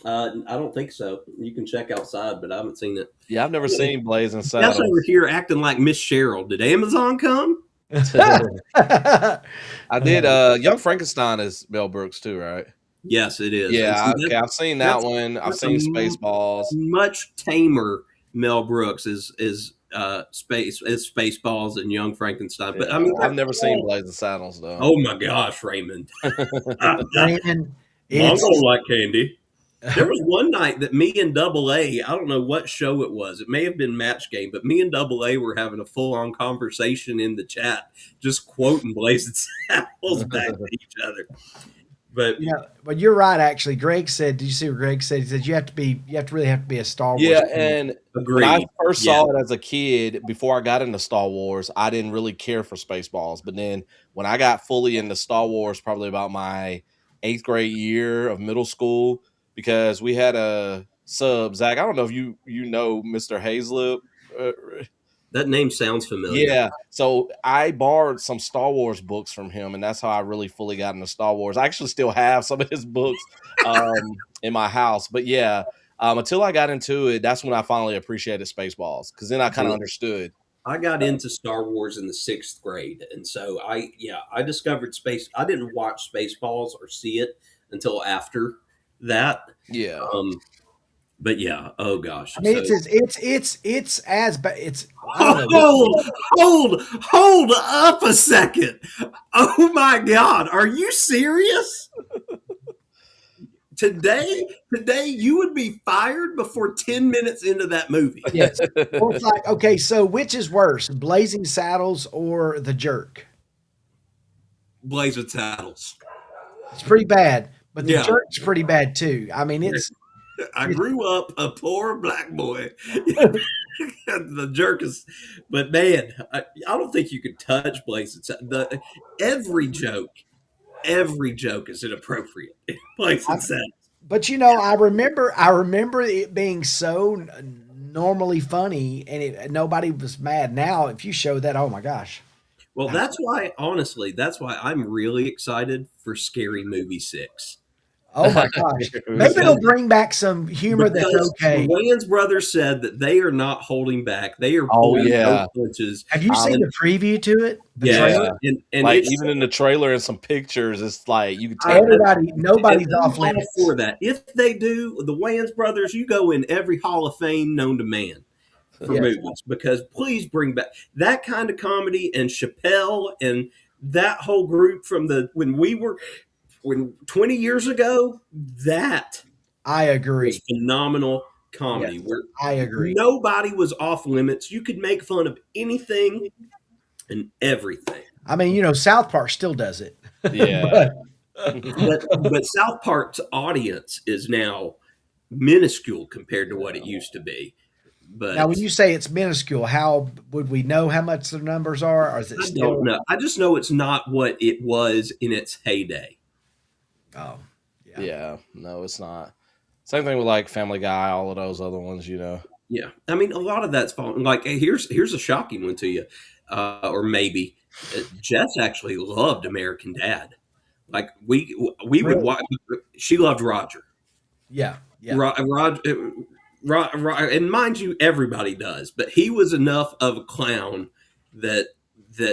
I don't think so. You can check outside, but I haven't seen it. Yeah, I've never seen Blazing That's Saddles. over here acting like Miss Cheryl. Did Amazon come? I did. Young Frankenstein is Mel Brooks too, right? Yes, it is. Yeah, And see, okay. I've seen that that's- one. I've that's seen a Spaceballs. much tamer Mel Brooks is Spaceballs and Young Frankenstein. But Yeah, I've never seen Blazing Saddles though. Oh my gosh, Raymond! Brandon, I don't like candy. There was one night that me and Double A, I don't know what show it was. It may have been Match Game, but me and Double A were having a full-on conversation in the chat, just quoting Blazing Saddles back to each other. But but you're right. Actually, Greg said. Did you see what Greg said? He said you have to really have to be a Star Wars. Yeah, fan. and agree. when I first saw it as a kid, before I got into Star Wars, I didn't really care for Spaceballs. But then when I got fully into Star Wars, probably about my 8th grade year of middle school because we had a sub, Zach. I don't know if you know Mr. Hazlip. Uh, That name sounds familiar. yeah. So I borrowed some Star Wars books from him, and that's how I really fully got into Star Wars. I actually still have some of his books in my house. But yeah, until I got into it, that's when I finally appreciated Spaceballs because then I kind of understood. I got into Star Wars in the 6th grade, and so I discovered Space. I didn't watch Spaceballs or see it until after that. Yeah. But yeah, oh gosh. I mean, So- it's as bad. It's I don't know. hold up a second. Oh my God, are you serious? Today you would be fired before 10 minutes into that movie. Yes. Well, it's like, okay, so which is worse, Blazing Saddles or The Jerk? Blazing Saddles. It's pretty bad, but The Yeah. Jerk's pretty bad too. I mean, it's I grew up a poor black boy. The Jerk is, but man, I don't think you could touch Blazing Saddles. Every joke is inappropriate. Blazing Saddles. but you know, I remember it being so normally funny, and nobody was mad. Now, if you show that, oh my gosh, Well, that's why I'm really excited for Scary Movie 6. oh my gosh, maybe it'll bring back some humor that's Because okay. the Wayans brothers said that they are not holding back. They are Oh, pulling yeah. no punches. Have you seen the preview to it? The Yeah, trailer? and Like it's, even in the trailer and some pictures, it's like you can tell. Nobody's and off I'm all limits. for that. If they do, the Wayans brothers, you go in every Hall of Fame known to man for Yes. movies, because please bring back that kind of comedy, and Chappelle and that whole group from when 20 years ago, that I agree. was phenomenal comedy. Yes. Where I agree. nobody was off limits. You could make fun of anything and everything. I mean, you know, South Park still does it. Yeah. But South Park's audience is now minuscule compared to what it used to be. But Now, when you say it's minuscule, how would we know how much the numbers are? Or is it I still? don't know. I just know it's not what it was in its heyday. Oh, yeah. Yeah. No, it's not. Same thing with like Family Guy, all of those other ones, you know. Yeah, I mean, a lot of that's falling. Like, hey, here's a shocking one to you, or maybe Jess actually loved American Dad. Like we would Really? watch. She loved Roger. Yeah. Yeah. Roger, and mind you, everybody does, but he was enough of a clown that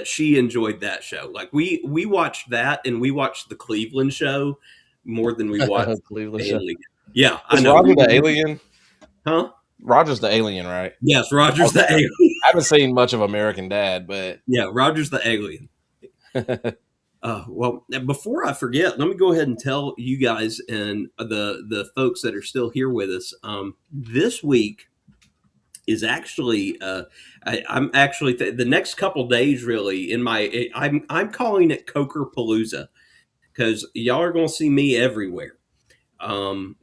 she enjoyed that show. Like we watched that, and we watched the Cleveland Show more than we watched Cleveland show. Alien. Yeah, I Is know. Roger the alien? Huh? Roger's the alien, right? Yes, Roger's the Okay. alien. I haven't seen much of American Dad, but Yeah, Roger's the alien. Well, before I forget, let me go ahead and tell you guys and the folks that are still here with us. This week is actually I'm actually the next couple days really in my I'm calling it Coker Palooza, because y'all are going to see me everywhere.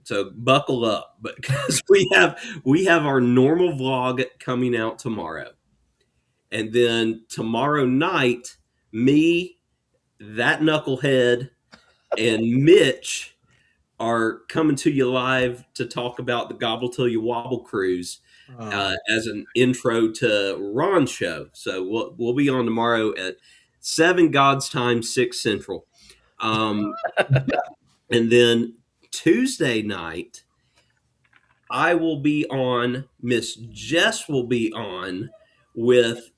So buckle up, but because we have our normal vlog coming out tomorrow, and then tomorrow night, me, that knucklehead, and Mitch are coming to you live to talk about the Gobble Till You Wobble cruise as an intro to Ron's show. So we'll be on tomorrow at 7 God's time, 6 Central. And then Tuesday night, I will be on, Miss Jess will be on with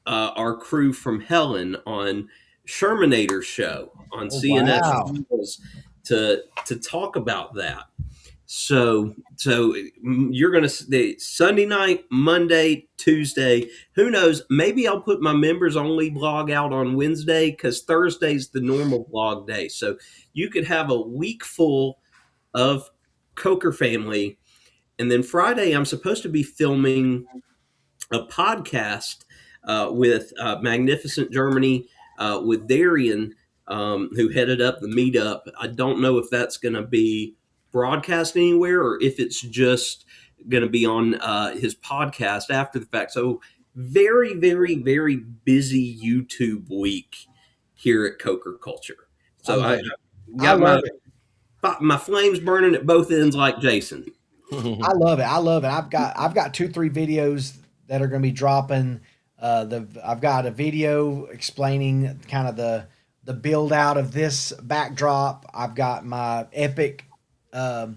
our crew from Helen on Shermanator's show on CNS wow. News to talk about that. So you're going to Sunday night, Monday, Tuesday. Who knows? Maybe I'll put my members only vlog out on Wednesday, because Thursday's the normal vlog day. So you could have a week full of Coker family, and then Friday I'm supposed to be filming a podcast with Magnificent Germany with Darian, who headed up the meetup. I don't know if that's going to be broadcast anywhere or if it's just going to be on his podcast after the fact. So very, very, very busy YouTube week here at Coker Culture. So I love got it. my flames burning at both ends like Jason. I love it. I love it. I've got 2-3 videos that are going to be dropping. I've got a video explaining kind of the build out of this backdrop. I've got my epic. I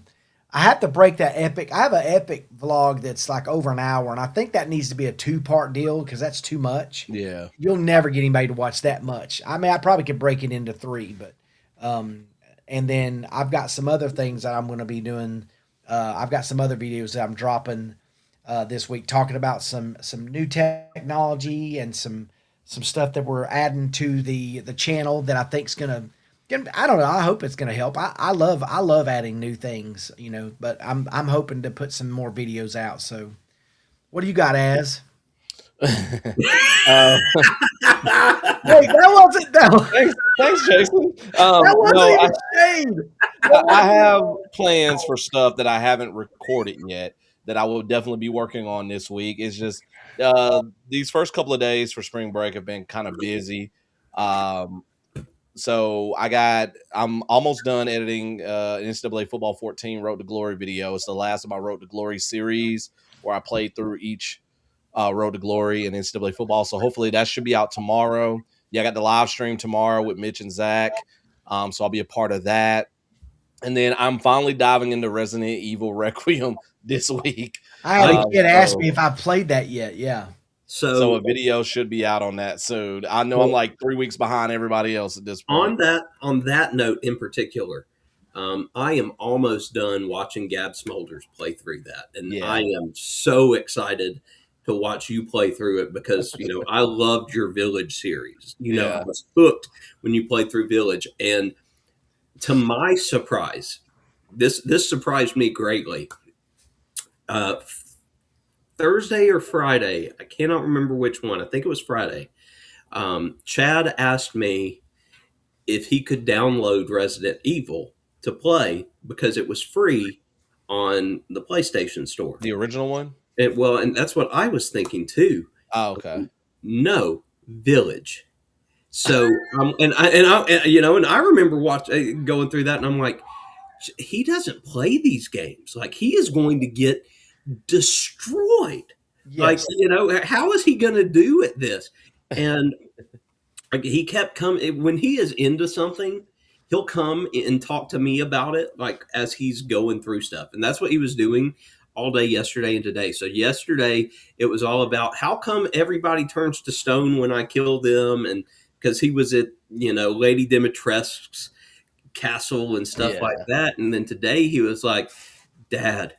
have to break that epic. I have an epic vlog that's like over an hour, and I think that needs to be a 2-part deal because that's too much. Yeah. You'll never get anybody to watch that much. I mean, I probably could break it into 3, but and then I've got some other things that I'm going to be doing. I've got some other videos that I'm dropping this week talking about some new technology and some stuff that we're adding to the channel that I think's gonna. I don't know. I hope it's gonna help. I love adding new things, But I'm hoping to put some more videos out. So, what do you got, Az? Hey, that wasn't that. Thanks, Jason. That wasn't no, even shade. I have plans for stuff that I haven't recorded yet that I will definitely be working on this week. It's just these first couple of days for spring break have been kind of busy. So I'm almost done editing NCAA Football 14 Road to Glory video. It's the last of my Road to Glory series where I played through each Road to Glory and NCAA football. So hopefully that should be out tomorrow. Yeah, I got the live stream tomorrow with Mitch and Zach. So I'll be a part of that. And then I'm finally diving into Resident Evil Requiem this week. I had a kid ask me if I played that yet. Yeah. So a video should be out on that soon. I know I'm like 3 weeks behind everybody else at this point. On that note in particular, I am almost done watching Gab Smolders play through that. And I am so excited to watch you play through it because, I loved your Village series. I was hooked when you played through Village. And to my surprise, this surprised me greatly. Thursday or Friday, I cannot remember which one. I think it was Friday. Chad asked me if he could download Resident Evil to play because it was free on the PlayStation Store. The original one? And that's what I was thinking too. Oh, okay. No, Village. So, and I remember going through that, and I'm like, he doesn't play these games. Like, he is going to get destroyed. Yes. Like, how is he going to do at this? And he kept coming. When he is into something, he'll come and talk to me about it, like as he's going through stuff. And that's what he was doing all day yesterday and today. So yesterday it was all about how come everybody turns to stone when I kill them, and because he was at Lady Dimitrescu's castle and stuff like that. And then today he was like, Dad,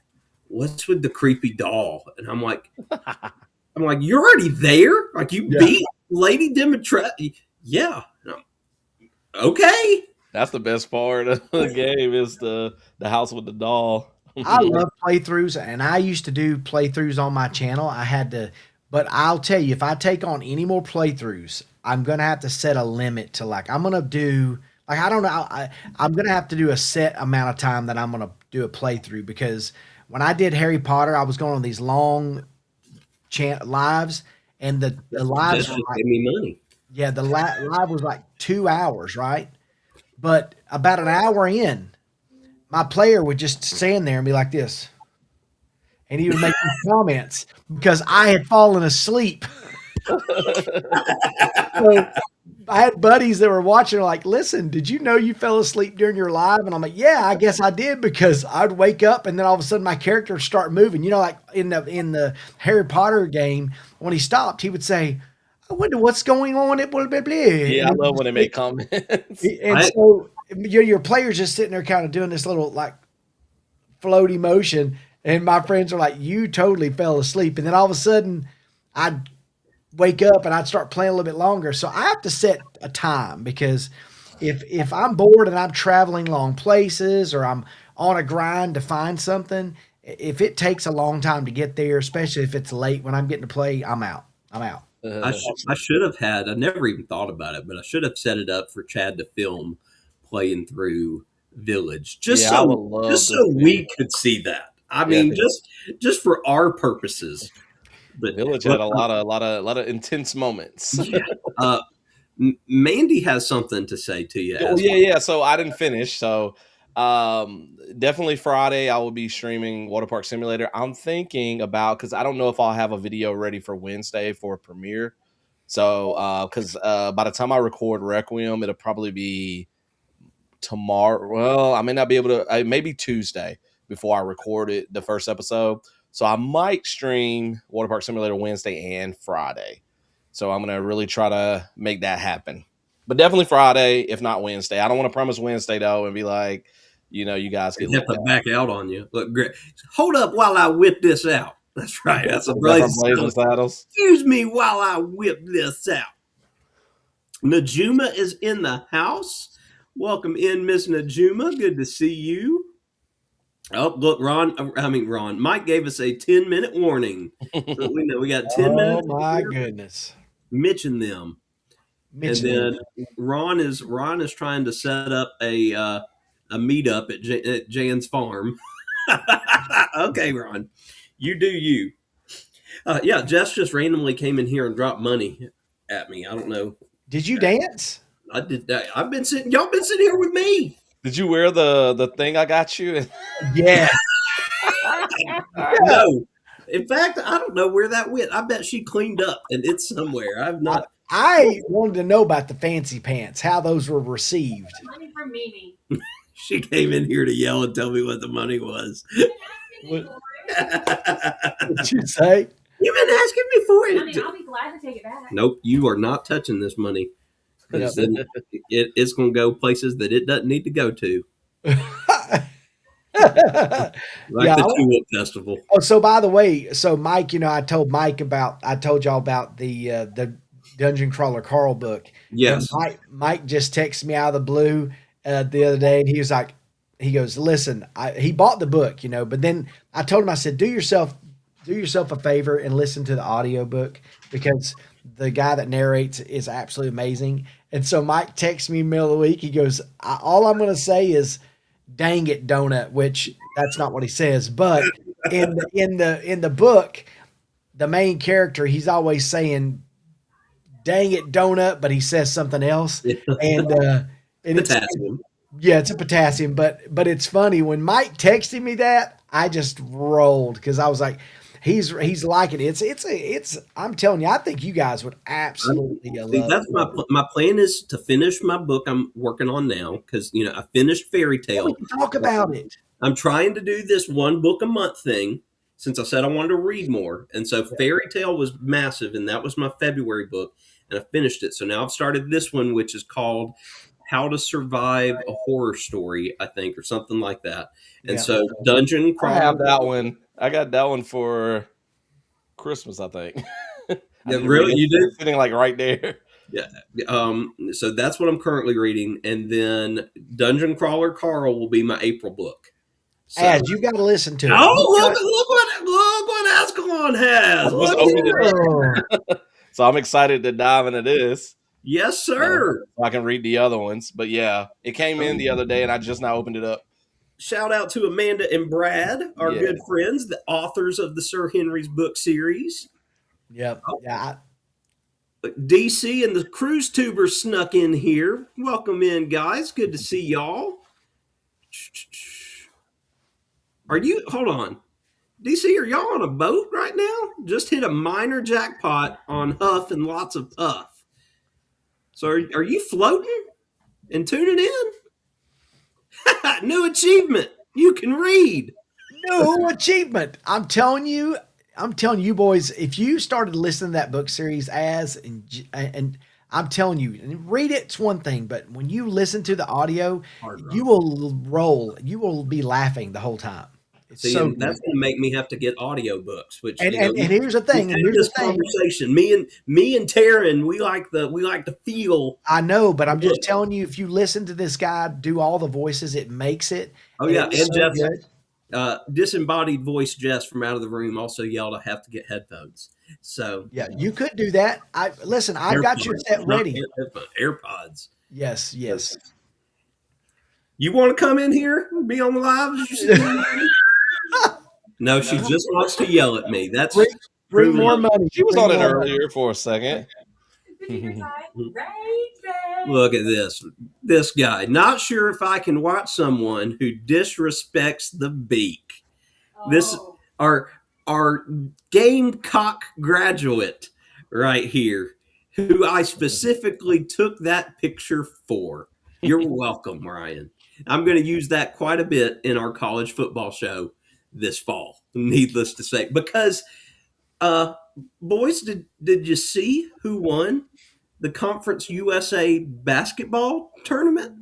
what's with the creepy doll? And I'm like, you're already there? Like, you beat Lady Dimitrescu? Yeah. Okay. That's the best part of the game is the house with the doll. I love playthroughs, and I used to do playthroughs on my channel. But I'll tell you, if I take on any more playthroughs, I'm going to have to set a limit to I'm going to do, I don't know, I'm going to have to do a set amount of time that I'm going to do a playthrough, because when I did Harry Potter, I was going on these long lives, and the lives were give me money. Yeah, the live was like 2 hours, right? But about an hour in, my player would just stand there and be like this. And he would make these comments because I had fallen asleep. So I had buddies that were watching, like, listen, did you know you fell asleep during your live? And I'm like, yeah, I guess I did, because I'd wake up and then all of a sudden my character would start moving. Like in the Harry Potter game, when he stopped, he would say, I wonder what's going on at blah, blah, blah. Yeah, I love when they make comments. And so your player's just sitting there kind of doing this little like floaty motion. And my friends are like, you totally fell asleep. And then all of a sudden I'd wake up and I'd start playing a little bit longer. So I have to set a time, because if I'm bored and I'm traveling long places, or I'm on a grind to find something, if it takes a long time to get there, especially if it's late when I'm getting to play, I'm out. I should have had, I never even thought about it, but I should have set it up for Chad to film playing through Village, just so we could see that. I mean, just for our purposes. But Village had a lot of intense moments. Mandy has something to say to you. Yeah. So I didn't finish. So Definitely Friday I will be streaming Water Park Simulator. I'm thinking about, because I don't know if I'll have a video ready for Wednesday for a premiere. So because by the time I record Requiem, it'll probably be tomorrow. Well, I may not be able to, maybe Tuesday before I record it, the first episode. So I might stream Water Park Simulator Wednesday and Friday. So I'm going to really try to make that happen. But definitely Friday, if not Wednesday. I don't want to promise Wednesday, though, and be like, you guys get They have let to down. back out on you. Look, great. Hold up while I whip this out. That's right. That's a Is that from Blazing Blazing Saddles. Saddles? Excuse me while I whip this out. Najuma is in the house. Welcome in, Miss Najuma. Good to see you. Oh, look, Ron. Mike gave us a 10-minute warning. So we know we got 10 minutes. Oh my before goodness. Mitching them. Mitchell. And then Ron is trying to set up a meetup at Jan's farm. Okay, Ron, you do you. Yeah, Jess just randomly came in here and dropped money at me. I don't know. Did you dance? I did that. Y'all been sitting here with me. Did you wear the thing I got you? Yeah. No. In fact, I don't know where that went. I bet she cleaned up and it's somewhere. I've not. I wanted to know about the fancy pants, how those were received. Money from Mimi. She came in here to yell and tell me what the money was. What? What did you say? You've been asking me for I mean, it. I'll be glad to take it back. Nope, you are not touching this money. It's going to go places that it doesn't need to go to, like Yeah, the Tulip Festival. Oh, so by the way, so Mike, I told y'all about the Dungeon Crawler Carl book. Yes. And Mike just texted me out of the blue the other day, and he was like, he goes, listen, he bought the book, but then I told him, I said, do yourself a favor and listen to the audiobook, because the guy that narrates is absolutely amazing. And so Mike texts me in the middle of the week. He goes, all I'm going to say is, dang it, donut, which that's not what he says, but in the book, the main character, he's always saying, dang it, donut, but he says something else. And it's a potassium, but it's funny when Mike texted me that, I just rolled, because I was like, he's liking it. It's I'm telling you, I think you guys would absolutely love it. That's my plan is to finish my book I'm working on now, because I finished Fairy Tale. We can talk about it. I'm trying to do this one book a month thing, since I said I wanted to read more. And so Fairy Tale was massive, and that was my February book, and I finished it. So now I've started this one, which is called How to Survive a Horror Story, I think, or something like that. And so Dungeon I Crawler. have that one. I got that one for Christmas, I think. Yeah, really? You did? Sitting like right there. Yeah. So that's what I'm currently reading, and then Dungeon Crawler Carl will be my April book. So, As you got to listen to it. look what Ascalon has. Let's open it up. So I'm excited to dive into this. Yes, sir. So I can read the other ones. But yeah, it came in the other day, and I just now opened it up. Shout out to Amanda and Brad, our good friends, the authors of the Sir Henry's book series. Yep. Yeah. DC and the Cruise Tubers snuck in here. Welcome in, guys. Good to see y'all. Hold on. DC, are y'all on a boat right now? Just hit a minor jackpot on Huff and lots of puff. So are you floating and tuning in? New achievement. You can read. New achievement. I'm telling you boys, if you started listening to that book series and I'm telling you, and read it's one thing, but when you listen to the audio, you will roll. You will be laughing the whole time. It's See, so and that's going to make me have to get audiobooks. Which and here's the thing. And here's this the thing. conversation. Me and Taryn, we like to feel. I know, but I'm just telling you, if you listen to this guy do all the voices, it makes it. Oh yeah, it's and so Jeff, good. Disembodied voice Jess from out of the room also yelled, "I have to get headphones." So Yeah, you could do that. I've got your set ready. AirPods. Yes. You want to come in here and be on the live? No, she just wants to yell at me. That's Bring more money. She was Bring on it more money. earlier for a second. Raven. Look at this. This guy. Not sure if I can watch someone who disrespects the beak. This Oh. our Gamecock graduate right here, who I specifically took that picture for. You're welcome, Ryan. I'm going to use that quite a bit in our college football show this fall. Needless to say, because boys, did you see who won the Conference USA basketball tournament?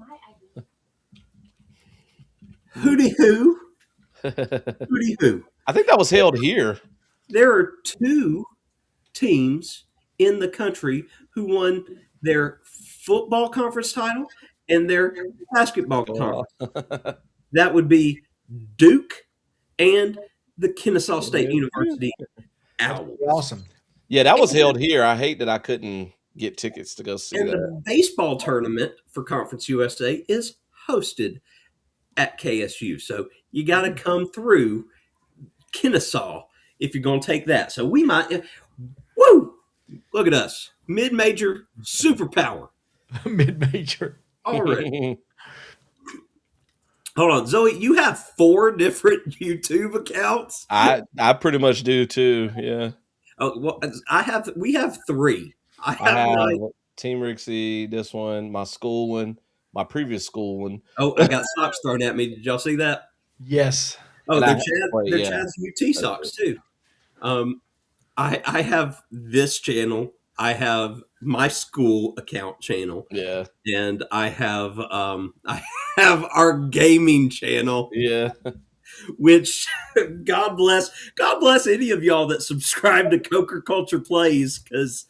Hooty who? Hooty who? I think that was held here. There are two teams in the country who won their football conference title and their basketball conference. That would be Duke and the Kennesaw State University Owls. Awesome. Yeah, that was held here. I hate that I couldn't get tickets to go see And that. the baseball tournament for Conference USA is hosted at KSU. So you got to come through Kennesaw if you're going to take that. So we might, woo! Look at us, mid-major superpower. Mid-major. All right. Hold on, Zoe. You have 4 different YouTube accounts. I pretty much do too. Yeah. Oh, well, we have 3. I I have have like, Team Rixie, this one, my school one, my previous school one. oh, I got socks thrown at me. Did y'all see that? Yes. Oh, And I they're, have Chad, to play, they're yeah. Chad's UT socks too. I have this channel. I have my school account channel, Yeah. and I have our gaming channel. Yeah. Which God bless any of y'all that subscribe to Coker Culture Plays, because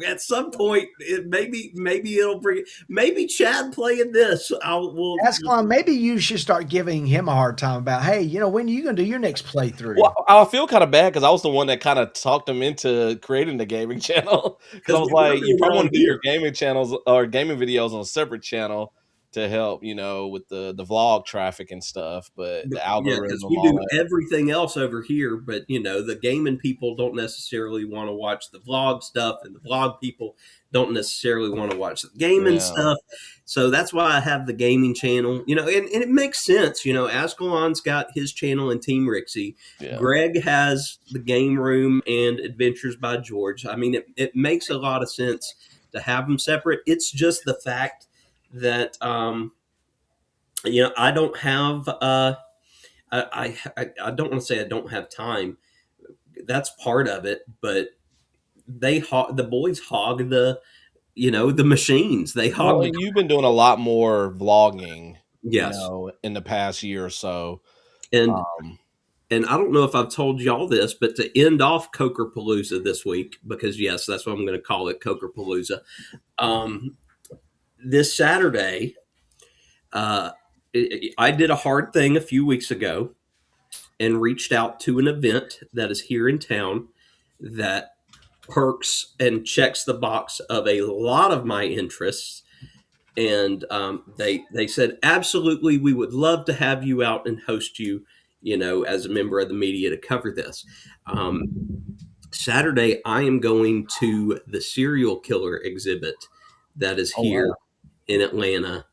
at some point maybe it'll bring maybe Chad playing this. We'll Ascalon, maybe you should start giving him a hard time about, hey, when are you going to do your next playthrough? Well, I feel kind of bad because I was the one that kind of talked him into creating the gaming channel. Because I was we like, really you probably wanna want to do do your gaming channels or gaming videos on a separate channel to help, with the vlog traffic and stuff. But the yeah, algorithm, because we all do that. everything else over here, but the gaming people don't necessarily want to watch the vlog stuff, and the vlog people don't necessarily want to watch the gaming Yeah. stuff. So that's why I have the gaming channel, and it makes sense. Ascalon's got his channel and Team Rixie. Yeah. Greg has the Game Room and Adventures by George. I mean, it makes a lot of sense to have them separate. It's just the fact that I don't have I don't want to say I don't have time. That's part of it, but the boys hog the machines. They hog Well, you've been doing a lot more vlogging, yes. in the past year or so. And I don't know if I've told y'all this, but to end off Coker Palooza this week, because yes, that's what I'm going to call it, Coker Palooza. This Saturday, I did a hard thing a few weeks ago and reached out to an event that is here in town that perks and checks the box of a lot of my interests. And they said, absolutely, we would love to have you out and host you, as a member of the media to cover this. Saturday, I am going to the serial killer exhibit that is here in Atlanta,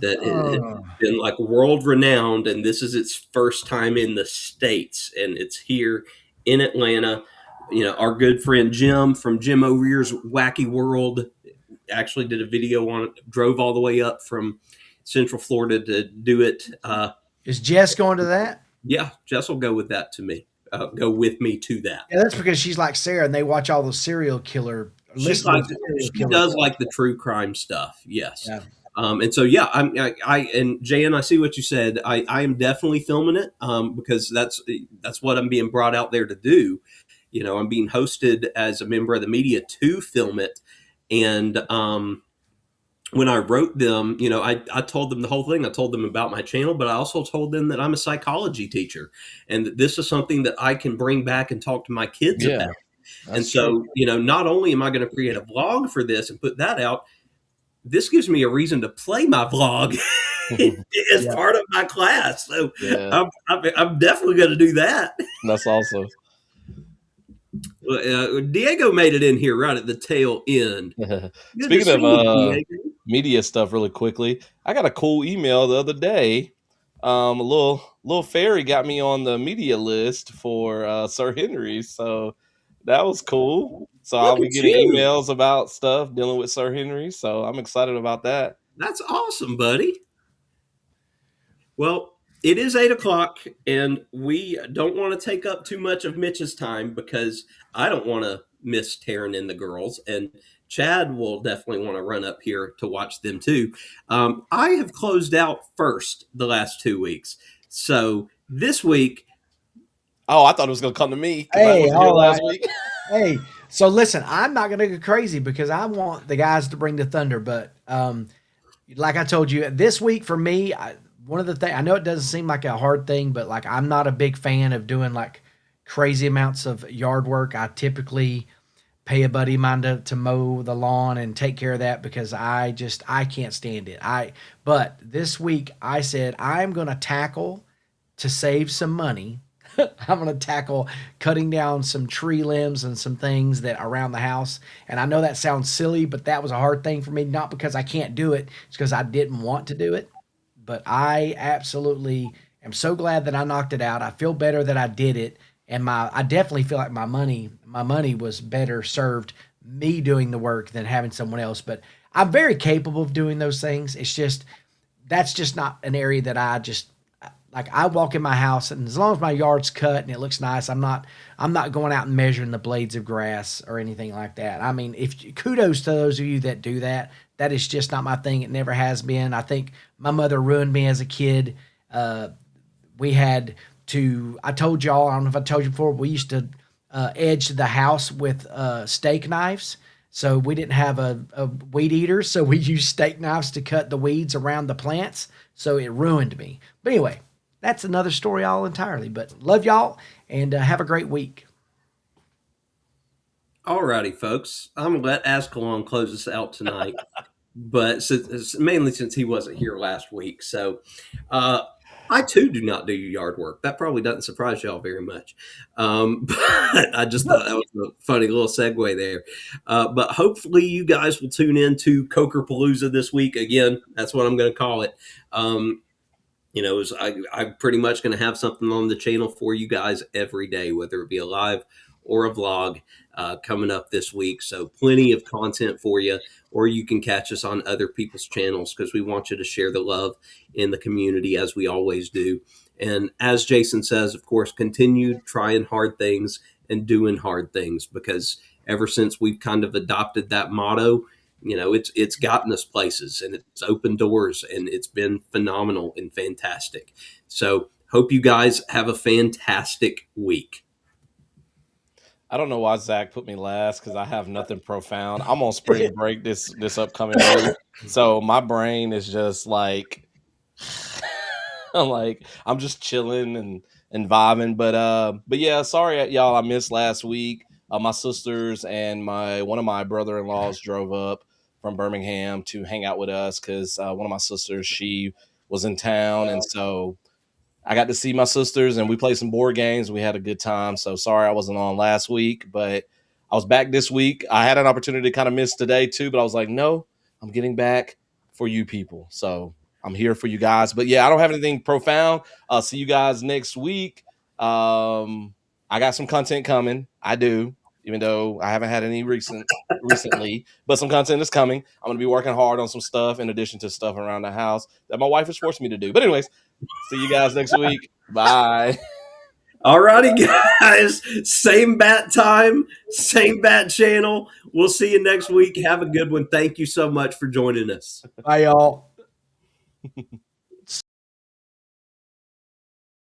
that has been like world renowned, and this is its first time in the States, and it's here in Atlanta. Our good friend Jim from Jim O'Rear's Wacky World actually did a video on it, drove all the way up from Central Florida to do it. Is Jess going to that? Yeah, Jess will go with that to me. Go with me to that. Yeah, that's because she's like Sarah and they watch all the serial killer. She does like the true crime stuff. Yes. Yeah. And so, yeah, and Jan, I see what you said. I am definitely filming it because that's what I'm being brought out there to do. I'm being hosted as a member of the media to film it. And when I wrote them, I told them the whole thing. I told them about my channel, but I also told them that I'm a psychology teacher and that this is something that I can bring back and talk to my kids about. And so, not only am I going to create a vlog for this and put that out, this gives me a reason to play my vlog as part of my class. So I'm definitely going to do that. That's awesome. Diego made it in here right at the tail end. Good to Speaking see of you, Diego. media stuff, really quickly, I got a cool email the other day. A little fairy got me on the media list for Sir Henry, so that was cool. So I'll Look be at getting you. emails about stuff dealing with Sir Henry. So I'm excited about that. That's awesome, buddy. Well, it is 8 o'clock, and we don't want to take up too much of Mitch's time because I don't want to miss Taryn and the girls, and Chad will definitely want to run up here to watch them too. I have closed out first the last 2 weeks, so this week. Oh, I thought it was going to come to me because I Hey, wasn't here all last right. week. Hey, so listen, I'm not gonna go crazy because I want the guys to bring the thunder. But like I told you, this week for me, one of the things I know it doesn't seem like a hard thing, but like I'm not a big fan of doing like crazy amounts of yard work. I typically pay a buddy of mine to mow the lawn and take care of that because I can't stand it. But this week I said I'm gonna tackle to save some money. I'm going to tackle cutting down some tree limbs and some things that around the house. And I know that sounds silly, but that was a hard thing for me, not because I can't do it, it's because I didn't want to do it. But I absolutely am so glad that I knocked it out. I feel better that I did it. And I definitely feel like my money was better served me doing the work than having someone else. But I'm very capable of doing those things. It's just, that's just not an area that like I walk in my house, and as long as my yard's cut and it looks nice, I'm not going out and measuring the blades of grass or anything like that. I mean, kudos to those of you that do that. That is just not my thing. It never has been. I think my mother ruined me as a kid. We had to. I told y'all. I don't know if I told you before. We used to edge the house with steak knives. So we didn't have a weed eater, so we used steak knives to cut the weeds around the plants. So it ruined me. But anyway. That's another story all entirely, but love y'all and have a great week. Alrighty, folks. I'm going to let Ascalon close us out tonight, but mainly since he wasn't here last week. So I, too, do not do yard work. That probably doesn't surprise y'all very much. But I just thought that was a funny little segue there. But hopefully you guys will tune in to Coker-Palooza this week. Again, that's what I'm going to call it. I'm pretty much going to have something on the channel for you guys every day, whether it be a live or a vlog coming up this week. So plenty of content for you, or you can catch us on other people's channels because we want you to share the love in the community as we always do. And as Jason says, of course, continue trying hard things and doing hard things, because ever since we've kind of adopted that motto, it's gotten us places and it's opened doors, and it's been phenomenal and fantastic. So hope you guys have a fantastic week. I don't know why Zach put me last because I have nothing profound. I'm on spring break this upcoming week, so my brain is just like, I'm just chilling and vibing. But yeah, sorry y'all, I missed last week. My sisters and one of my brother-in-laws drove up from Birmingham to hang out with us because one of my sisters, she was in town, and so I got to see my sisters and we played some board games. We had a good time. So sorry I wasn't on last week, but I was back this week. I had an opportunity to kind of miss today too, but I was like, no, I'm getting back for you people. So I'm here for you guys. But yeah, I don't have anything profound. I'll see you guys next week. I got some content coming. I do, even though I haven't had any recently, but some content is coming. I'm going to be working hard on some stuff in addition to stuff around the house that my wife has forced me to do. But anyways, see you guys next week. Bye. All righty, guys. Same bat time, same bat channel. We'll see you next week. Have a good one. Thank you so much for joining us. Bye, y'all.